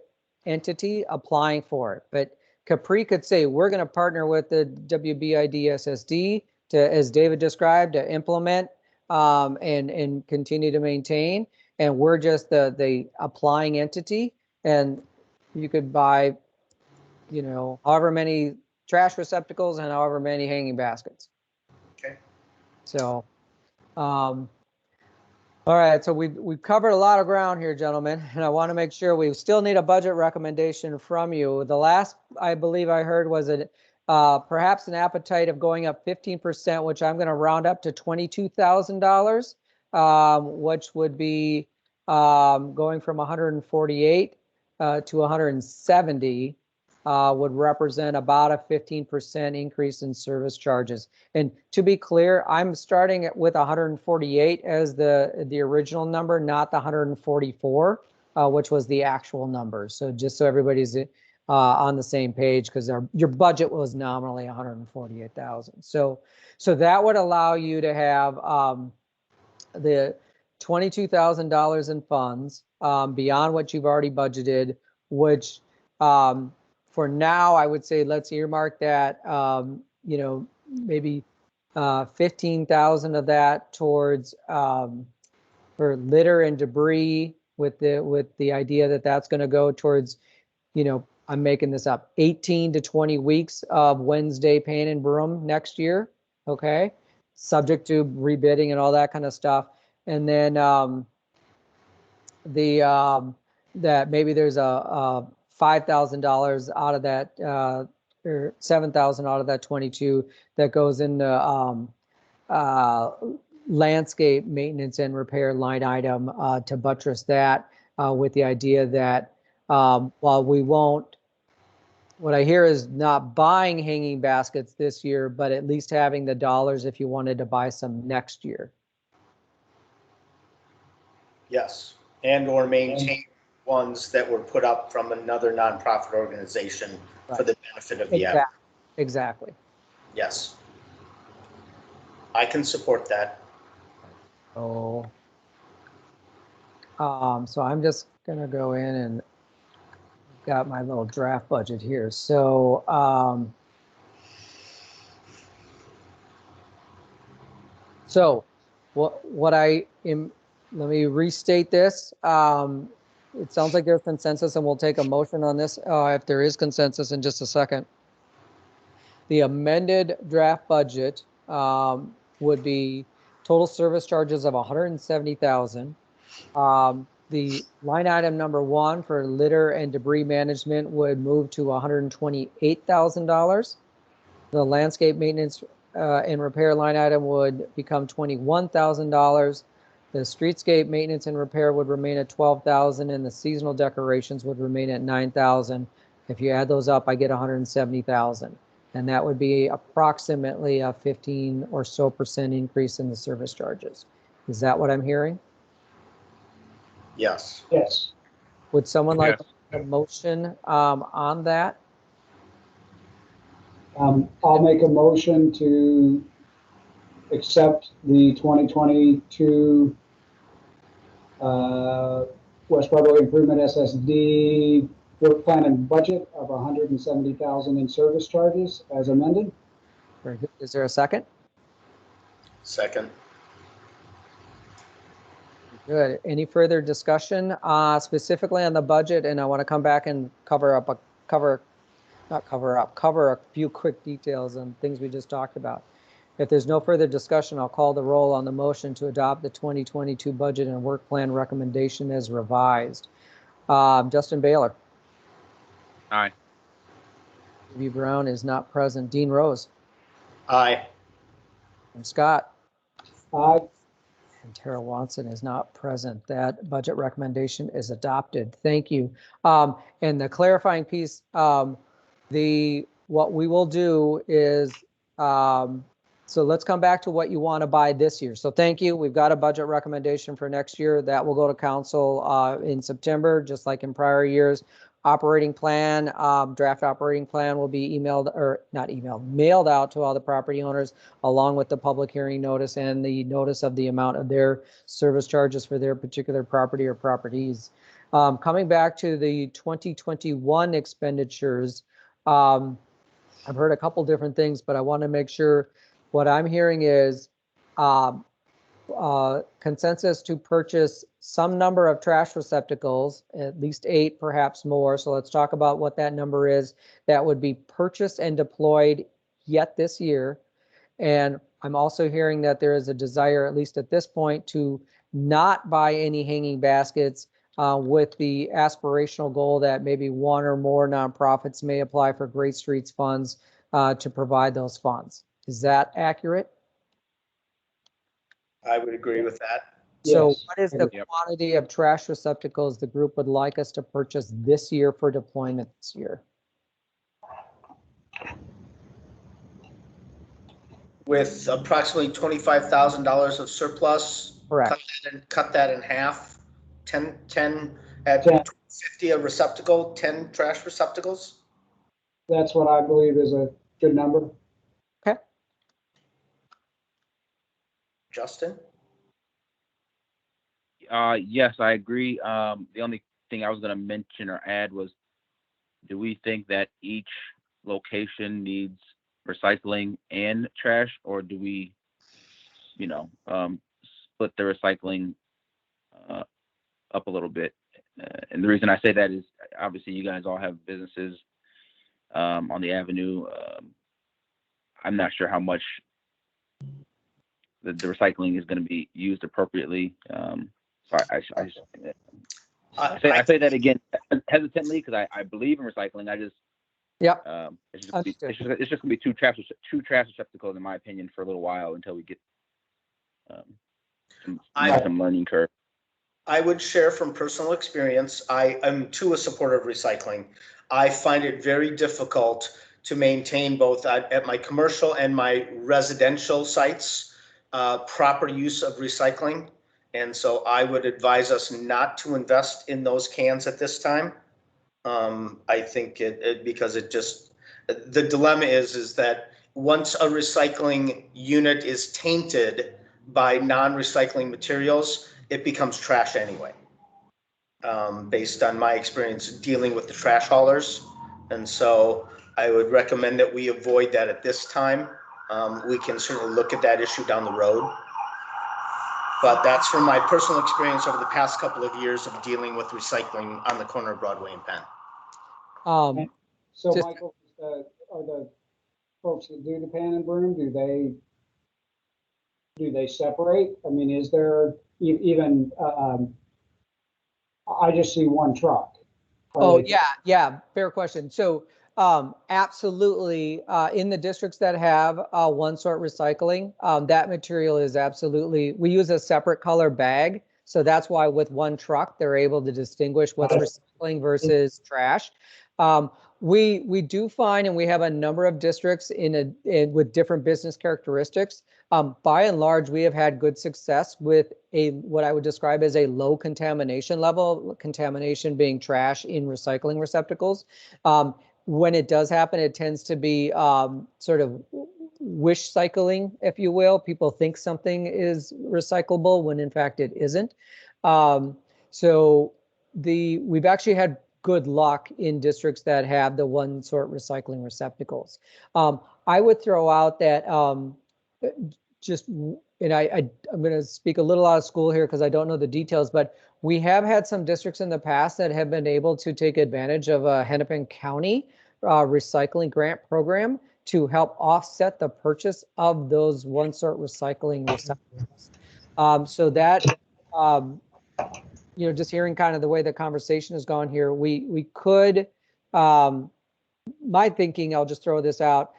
Speaker 2: entity applying for it. But Capri could say, we're going to partner with the WBID SSD to, as David described, to implement and continue to maintain. And we're just the applying entity. And you could buy, you know, however many trash receptacles and however many hanging baskets.
Speaker 4: Okay.
Speaker 2: So, all right, so we've covered a lot of ground here, gentlemen, and I want to make sure we still need a budget recommendation from you. The last I believe I heard was perhaps an appetite of going up 15%, which I'm going to round up to $22,000, which would be going from 148 to 170. Would represent about a 15% increase in service charges. And to be clear, I'm starting with 148 as the original number, not the 144, which was the actual number. So just so everybody's on the same page, because your budget was nominally 148,000. So that would allow you to have the $22,000 in funds beyond what you've already budgeted, which for now, I would say let's earmark that, you know, maybe 15,000 of that towards for litter and debris, with the idea that that's going to go towards, you know, I'm making this up, 18 to 20 weeks of Wednesday paint and broom next year. Okay, subject to rebidding and all that kind of stuff, and then that maybe there's a $5,000 out of that, or 7,000 out of that 22 that goes into landscape maintenance and repair line item to buttress that, with the idea that while we won't, what I hear is not buying hanging baskets this year, but at least having the dollars if you wanted to buy some next year.
Speaker 4: Yes, and or maintain ones that were put up from another nonprofit organization for the benefit of the app.
Speaker 2: Exactly.
Speaker 4: Yes. I can support that.
Speaker 2: Oh. So I'm just gonna go in and got my little draft budget here. So what I am, let me restate this. It sounds like there's consensus, and we'll take a motion on this if there is consensus in just a second. The amended draft budget would be total service charges of $170,000. The line item number 1 for litter and debris management would move to $128,000. The landscape maintenance and repair line item would become $21,000. The streetscape maintenance and repair would remain at $12,000, and the seasonal decorations would remain at $9,000. If you add those up, I get $170,000, and that would be approximately a 15% or so increase in the service charges. Is that what I'm hearing?
Speaker 4: Yes.
Speaker 5: Yes.
Speaker 2: Would someone like to a motion on that?
Speaker 5: I'll make a motion to accept the 2022 West Broadway Improvement SSD work plan and budget of $170,000 in service charges as amended.
Speaker 2: Very good. Is there a second?
Speaker 4: Second.
Speaker 2: Good. Any further discussion specifically on the budget? And I want to come back and cover a few quick details on things we just talked about. If there's no further discussion, I'll call the roll on the motion to adopt the 2022 budget and work plan recommendation as revised. Justin Baylor.
Speaker 3: Aye.
Speaker 2: V. Brown is not present. Dean Rose.
Speaker 4: Aye.
Speaker 2: And Scott.
Speaker 5: Aye.
Speaker 2: And Tara Watson is not present. That budget recommendation is adopted. Thank you. And the clarifying piece, what we will do is, so let's come back to what you want to buy this year. So thank you. We've got a budget recommendation for next year that will go to council in September, just like in prior years. Operating plan, draft operating plan will be mailed out to all the property owners, along with the public hearing notice and the notice of the amount of their service charges for their particular property or properties. Coming back to the 2021 expenditures, I've heard a couple different things, but I want to make sure what I'm hearing is consensus to purchase some number of trash receptacles, at least 8, perhaps more. So let's talk about what that number is. That would be purchased and deployed yet this year. And I'm also hearing that there is a desire, at least at this point, to not buy any hanging baskets with the aspirational goal that maybe one or more nonprofits may apply for Great Streets funds to provide those funds. Is that accurate?
Speaker 4: I would agree with that.
Speaker 2: So
Speaker 5: Yes.
Speaker 2: what is the quantity of trash receptacles the group would like us to purchase this year for deployment this year?
Speaker 4: With approximately $25,000 of surplus.
Speaker 2: Correct.
Speaker 4: Cut that in half. 10 at
Speaker 5: 10.
Speaker 4: 50 a receptacle, 10 trash receptacles.
Speaker 5: That's what I believe is a good number.
Speaker 2: Okay.
Speaker 4: Justin?
Speaker 3: Yes, I agree. The only thing I was going to mention or add was, do we think that each location needs recycling and trash, or do we, split the recycling up a little bit? And the reason I say that is, obviously, you guys all have businesses on the avenue. I'm not sure how much the recycling is going to be used appropriately. So I say that again hesitantly because I believe in recycling. I just it's just going to be two trash receptacles, in my opinion, for a little while until we get some learning curve.
Speaker 4: I would share from personal experience. I am too a supporter of recycling. I find it very difficult to maintain both at my commercial and my residential sites proper use of recycling. And so I would advise us not to invest in those cans at this time. I think because the dilemma is that once a recycling unit is tainted by non-recycling materials, it becomes trash anyway, based on my experience dealing with the trash haulers. And so I would recommend that we avoid that at this time. We can certainly look at that issue down the road. But that's from my personal experience over the past couple of years of dealing with recycling on the corner of Broadway and Penn.
Speaker 5: So Michael, are the folks that do the pan and broom, do they separate? I mean, is there even, I just see one truck.
Speaker 2: Yeah, fair question. So absolutely, in the districts that have one sort recycling, that material is absolutely, we use a separate color bag. So that's why with one truck, they're able to distinguish what's recycling versus trash. We do find, and we have a number of districts with different business characteristics. By and large, we have had good success with what I would describe as a low contamination level, contamination being trash in recycling receptacles. When it does happen, it tends to be sort of wish cycling, if you will. People think something is recyclable when in fact it isn't. So we've actually had good luck in districts that have the one sort recycling receptacles. I would throw out that I'm going to speak a little out of school here because I don't know the details, but we have had some districts in the past that have been able to take advantage of a Hennepin County recycling grant program to help offset the purchase of those one sort recycling receptacles. So that, just hearing kind of the way the conversation has gone here, we could, my thinking, I'll just throw this out.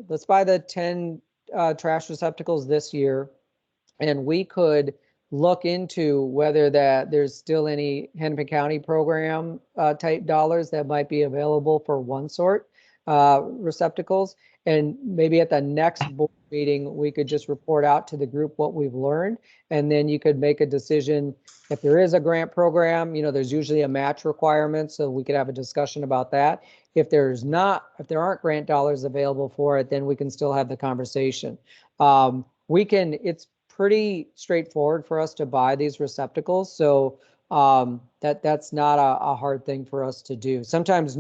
Speaker 2: Let's buy the 10 trash receptacles this year, and we could look into whether there's still any Hennepin County program type dollars that might be available for one sort receptacles. And maybe at the next board meeting, we could just report out to the group what we've learned. And then you could make a decision. If there is a grant program, there's usually a match requirement. So we could have a discussion about that. If there aren't grant dollars available for it, then we can still have the conversation. It's pretty straightforward for us to buy these receptacles. So that's not a hard thing for us to do. Sometimes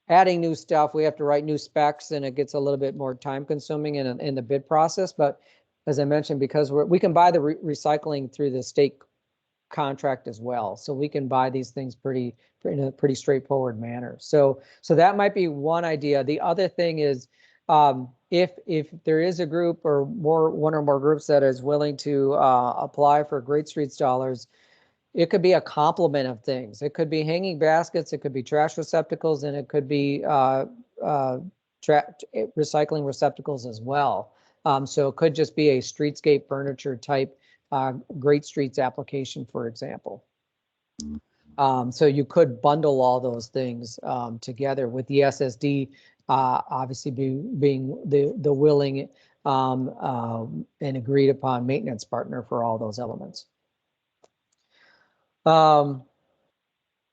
Speaker 2: adding new stuff, we have to write new specs, and it gets a little bit more time consuming in the bid process. But as I mentioned, because we can buy the recycling through the state contract as well. So we can buy these things in a pretty straightforward manner. So that might be one idea. The other thing is, if there is a group or one or more groups that is willing to apply for Great Streets dollars, it could be a complement of things. It could be hanging baskets, it could be trash receptacles, and it could be recycling receptacles as well. So it could just be a streetscape furniture type Great Streets application, for example. So you could bundle all those things together, with the SSD obviously being the willing and agreed upon maintenance partner for all those elements.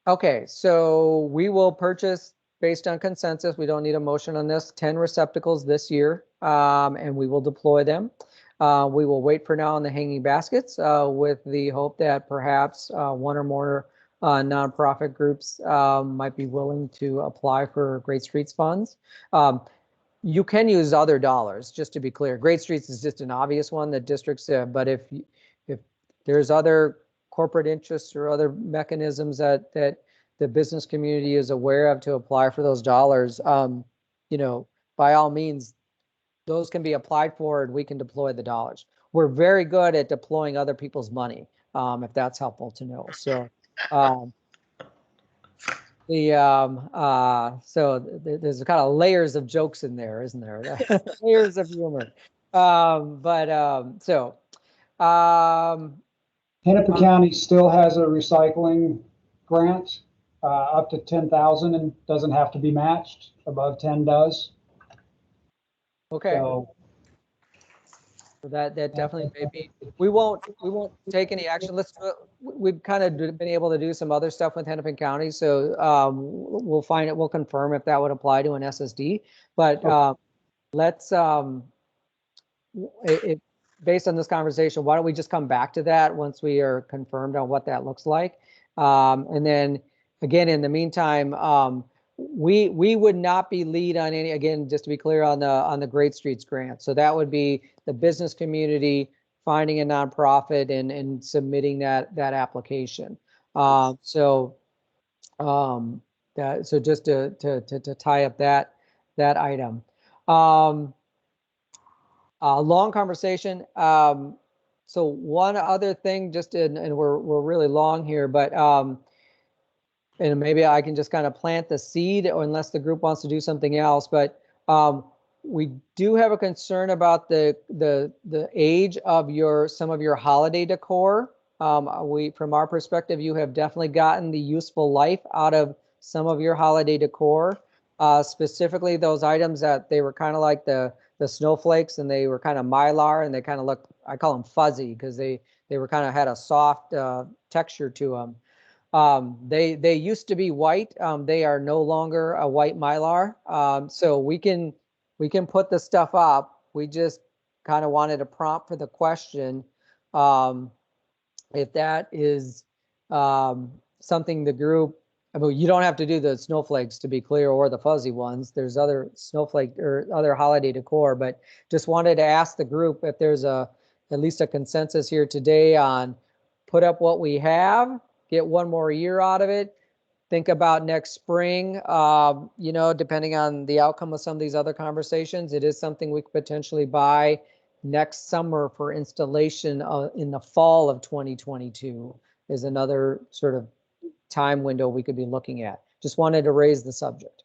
Speaker 2: Okay, so we will purchase, based on consensus, we don't need a motion on this, 10 receptacles this year, and we will deploy them. We will wait for now on the hanging baskets with the hope that perhaps one or more nonprofit groups might be willing to apply for Great Streets funds. You can use other dollars, just to be clear. Great Streets is just an obvious one that districts have, but if there's other corporate interests or other mechanisms that the business community is aware of to apply for those dollars, by all means, those can be applied for and we can deploy the dollars. We're very good at deploying other people's money, if that's helpful to know. So there's kind of layers of jokes in there, isn't there? Layers of humor.
Speaker 5: Hennepin County still has a recycling grant up to 10,000 and doesn't have to be matched. Above 10 does.
Speaker 2: Okay. So that definitely may be. We won't take any action. We've kind of been able to do some other stuff with Hennepin County, so we'll confirm if that would apply to an SSD. But let's based on this conversation, why don't we just come back to that once we are confirmed on what that looks like, and then again, in the meantime, we would not be lead on any, again, just to be clear, on the Great Streets grant. So that would be the business community finding a nonprofit and submitting that application. So just to tie up that item. Long conversation. So one other thing, and we're really long here, but and maybe I can just kind of plant the seed, or unless the group wants to do something else. But we do have a concern about the age of some of your holiday decor. From our perspective, you have definitely gotten the useful life out of some of your holiday decor, specifically those items that they were kind of like the snowflakes, and they were kind of mylar, and they kind of looked, I call them fuzzy, because they were kind of had a soft texture to them. They used to be white. They are no longer a white mylar. So we can put the stuff up. We just kind of wanted a prompt for the question. If that is something the group, I mean, you don't have to do the snowflakes, to be clear, or the fuzzy ones. There's other snowflake or other holiday decor, but just wanted to ask the group if there's at least a consensus here today on put up what we have, get one more year out of it, think about next spring. You know, depending on the outcome of some of these other conversations, it is something we could potentially buy next summer for installation in the fall of 2022 is another sort of time window we could be looking at. Just wanted to raise the subject.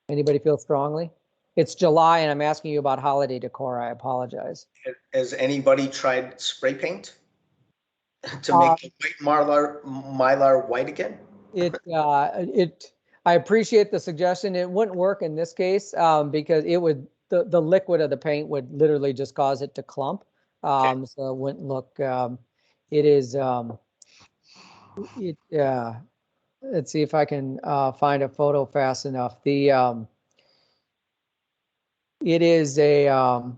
Speaker 2: Anybody feel strongly? It's July and I'm asking you about holiday decor. I apologize.
Speaker 4: Has anybody tried spray paint to make the white mylar white again?
Speaker 2: I appreciate the suggestion. It wouldn't work in this case because it would, the liquid of the paint would literally just cause it to clump.
Speaker 4: Okay.
Speaker 2: So it wouldn't look, it is, let's see if I can find a photo fast enough. It is a, all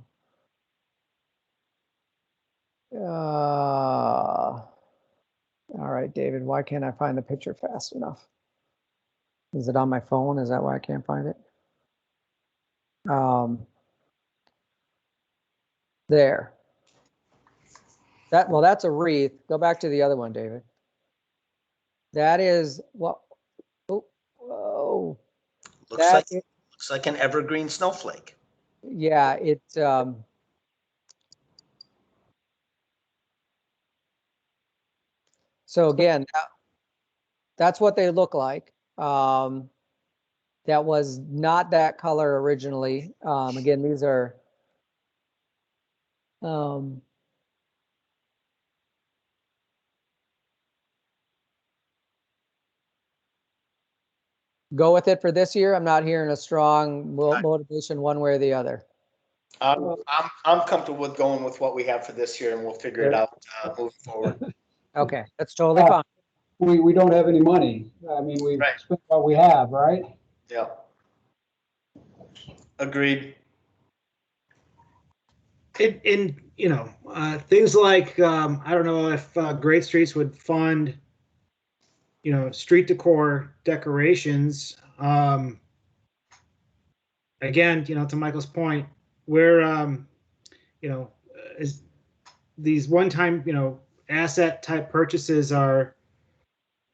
Speaker 2: right, David, why can't I find the picture fast enough? Is it on my phone? Is that why I can't find it? There. Well, that's a wreath. Go back to the other one, David. That is what, oh, whoa.
Speaker 4: Looks like an evergreen snowflake.
Speaker 2: Yeah, it's, so again, that's what they look like. That was not that color originally. Again, these are, go with it for this year. I'm not hearing a strong motivation one way or the other.
Speaker 4: I'm comfortable with going with what we have for this year, and we'll figure it out moving forward.
Speaker 2: Okay, that's totally fine.
Speaker 5: We don't have any money. I mean, we've spent what we have, right?
Speaker 4: Yeah. Agreed.
Speaker 7: In you know, things like I don't know if Great Streets would fund, you know, street decor decorations. Again, you know, to Michael's point, we're you know, is these one-time, you know, asset type purchases are,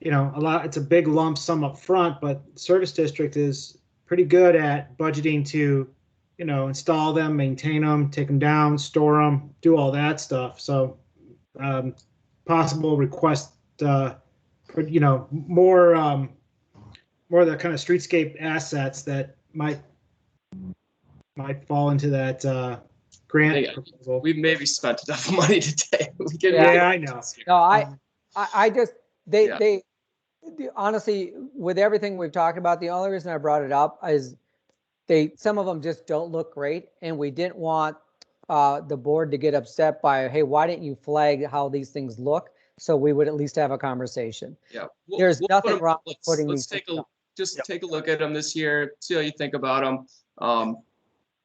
Speaker 7: you know, a lot. It's a big lump sum up front, but Service District is pretty good at budgeting to, you know, install them, maintain them, take them down, store them, do all that stuff. So possible request for, you know, more of the kind of streetscape assets that might fall into that grant proposal.
Speaker 1: We've maybe spent enough money today.
Speaker 7: Yeah, I know.
Speaker 2: No, I just, they honestly, with everything we've talked about, the only reason I brought it up is some of them just don't look great, and we didn't want the board to get upset by, hey, why didn't you flag how these things look? So we would at least have a conversation.
Speaker 1: Yeah,
Speaker 2: there's nothing wrong with putting
Speaker 1: these. Take a look at them this year. See how you think about them.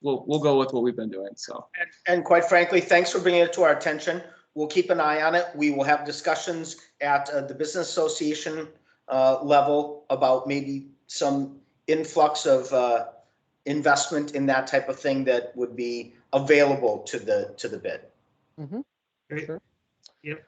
Speaker 1: We'll go with what we've been doing. So.
Speaker 4: And quite frankly, thanks for bringing it to our attention. We'll keep an eye on it. We will have discussions at the business association level about maybe some influx of investment in that type of thing that would be available to the bid.
Speaker 2: Mm-hmm.
Speaker 7: Great.
Speaker 2: Sure.
Speaker 7: Yep.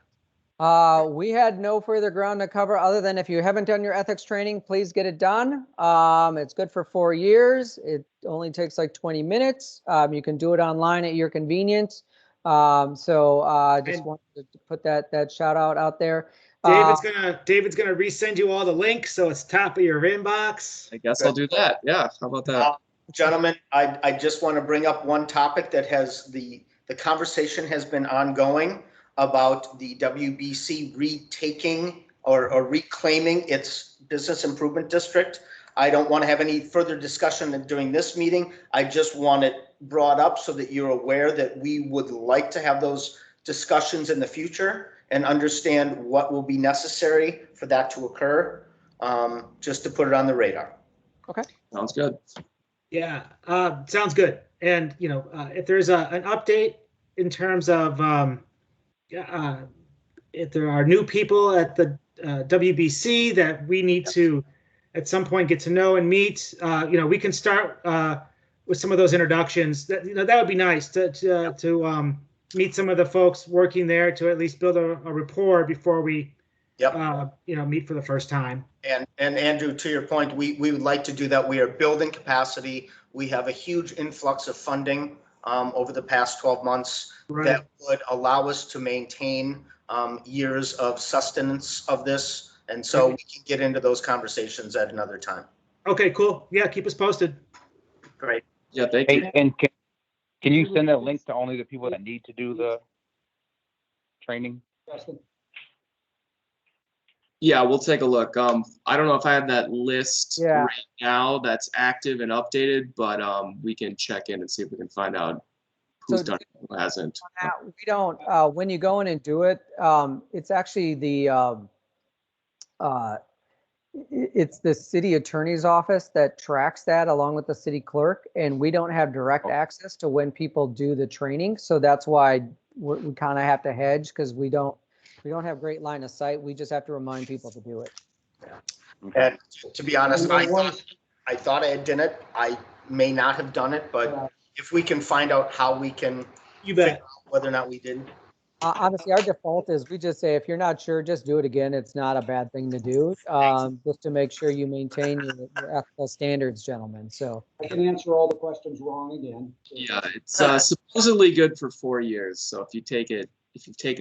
Speaker 2: We had no further ground to cover other than if you haven't done your ethics training, please get it done. It's good for 4 years. It only takes like 20 minutes. You can do it online at your convenience. Just wanted to put that shout out there.
Speaker 7: David's gonna resend you all the links, so it's top of your inbox.
Speaker 1: I guess I'll do that. Yeah, how about that?
Speaker 4: Gentlemen, I just want to bring up one topic that has the conversation has been ongoing about the WBC retaking or reclaiming its business improvement district. I don't want to have any further discussion during this meeting. I just want it brought up so that you're aware that we would like to have those discussions in the future and understand what will be necessary for that to occur, just to put it on the radar.
Speaker 2: Okay.
Speaker 1: Sounds good.
Speaker 7: Yeah, sounds good. And, if there's an update in terms of if there are new people at the WBC that we need to at some point get to know and meet, we can start with some of those introductions. That would be nice to meet some of the folks working there, to at least build a rapport before we meet for the first time.
Speaker 4: And Andrew, to your point, we would like to do that. We are building capacity. We have a huge influx of funding over the past 12 months that would allow us to maintain years of sustenance of this. And so we can get into those conversations at another time.
Speaker 7: Okay, cool. Yeah, keep us posted.
Speaker 4: Great.
Speaker 1: Yeah, thank you.
Speaker 3: And can you send that link to only the people that need to do the training?
Speaker 5: Justin?
Speaker 1: Yeah, we'll take a look. I don't know if I have that list right now that's active and updated, but we can check in and see if we can find out who's done it, who hasn't.
Speaker 2: We don't, when you go in and do it, it's actually it's the city attorney's office that tracks that along with the city clerk, and we don't have direct access to when people do the training. So that's why we kind of have to hedge, because we don't have great line of sight. We just have to remind people to do it.
Speaker 4: And to be honest, I thought I had done it. I may not have done it, but if we can find out how we can figure out whether or not we did.
Speaker 2: Honestly, our default is we just say, if you're not sure, just do it again. It's not a bad thing to do, just to make sure you maintain your ethical standards, gentlemen. So
Speaker 5: I can answer all the questions wrong again.
Speaker 1: Yeah, it's supposedly good for 4 years. So if you've taken it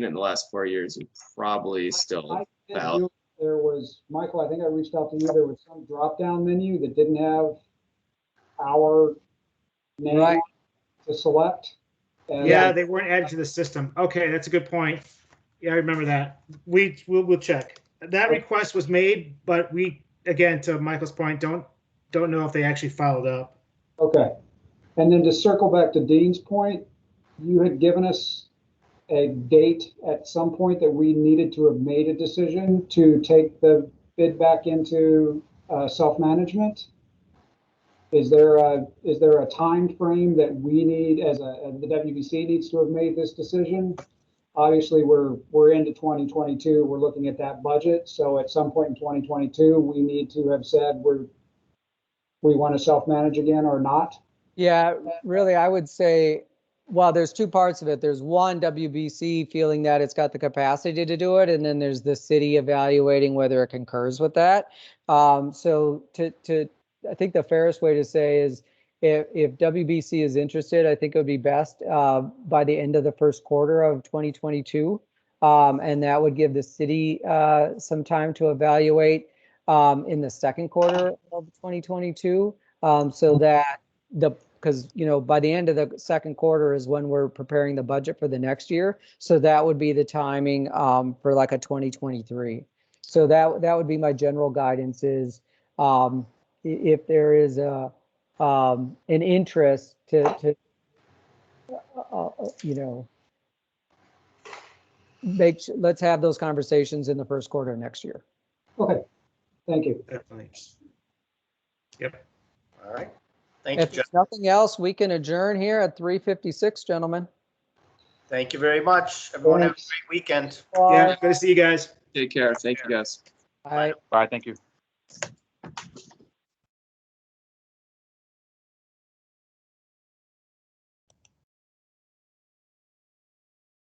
Speaker 1: in the last 4 years, you're probably still valid.
Speaker 5: There was, Michael, I think I reached out to you. There was some drop-down menu that didn't have our name to select. And
Speaker 7: yeah, they weren't added to the system. Okay, that's a good point. Yeah, I remember that. We'll check. That request was made, but we, again, to Michael's point, don't know if they actually followed up.
Speaker 5: Okay. And then to circle back to Dean's point, you had given us a date at some point that we needed to have made a decision to take the bid back into self-management. Is there a time frame that we need as the WBC needs to have made this decision? Obviously, we're into 2022. We're looking at that budget. So at some point in 2022, we need to have said we want to self-manage again or not.
Speaker 2: yeah, really, I would say, well, there's two parts of it. There's one, WBC feeling that it's got the capacity to do it, and then there's the city evaluating whether it concurs with that. So I think the fairest way to say is, if WBC is interested, I think it would be best by the end of the first quarter of 2022. And that would give the city some time to evaluate in the second quarter of 2022. So that because by the end of the second quarter is when we're preparing the budget for the next year. So that would be the timing for like a 2023. So that would be my general guidance is, if there is an interest to let's have those conversations in the first quarter of next year.
Speaker 5: Okay, thank you.
Speaker 7: Definitely. Yep.
Speaker 4: All right. Thank you,
Speaker 2: If
Speaker 4: Jeff.
Speaker 2: there's nothing else, we can adjourn here at 3:56, gentlemen.
Speaker 4: Thank you very much. Everyone have a great weekend.
Speaker 7: Yeah, good to see you guys.
Speaker 1: Take care. Thank you, guys.
Speaker 2: Bye.
Speaker 3: Bye, thank you.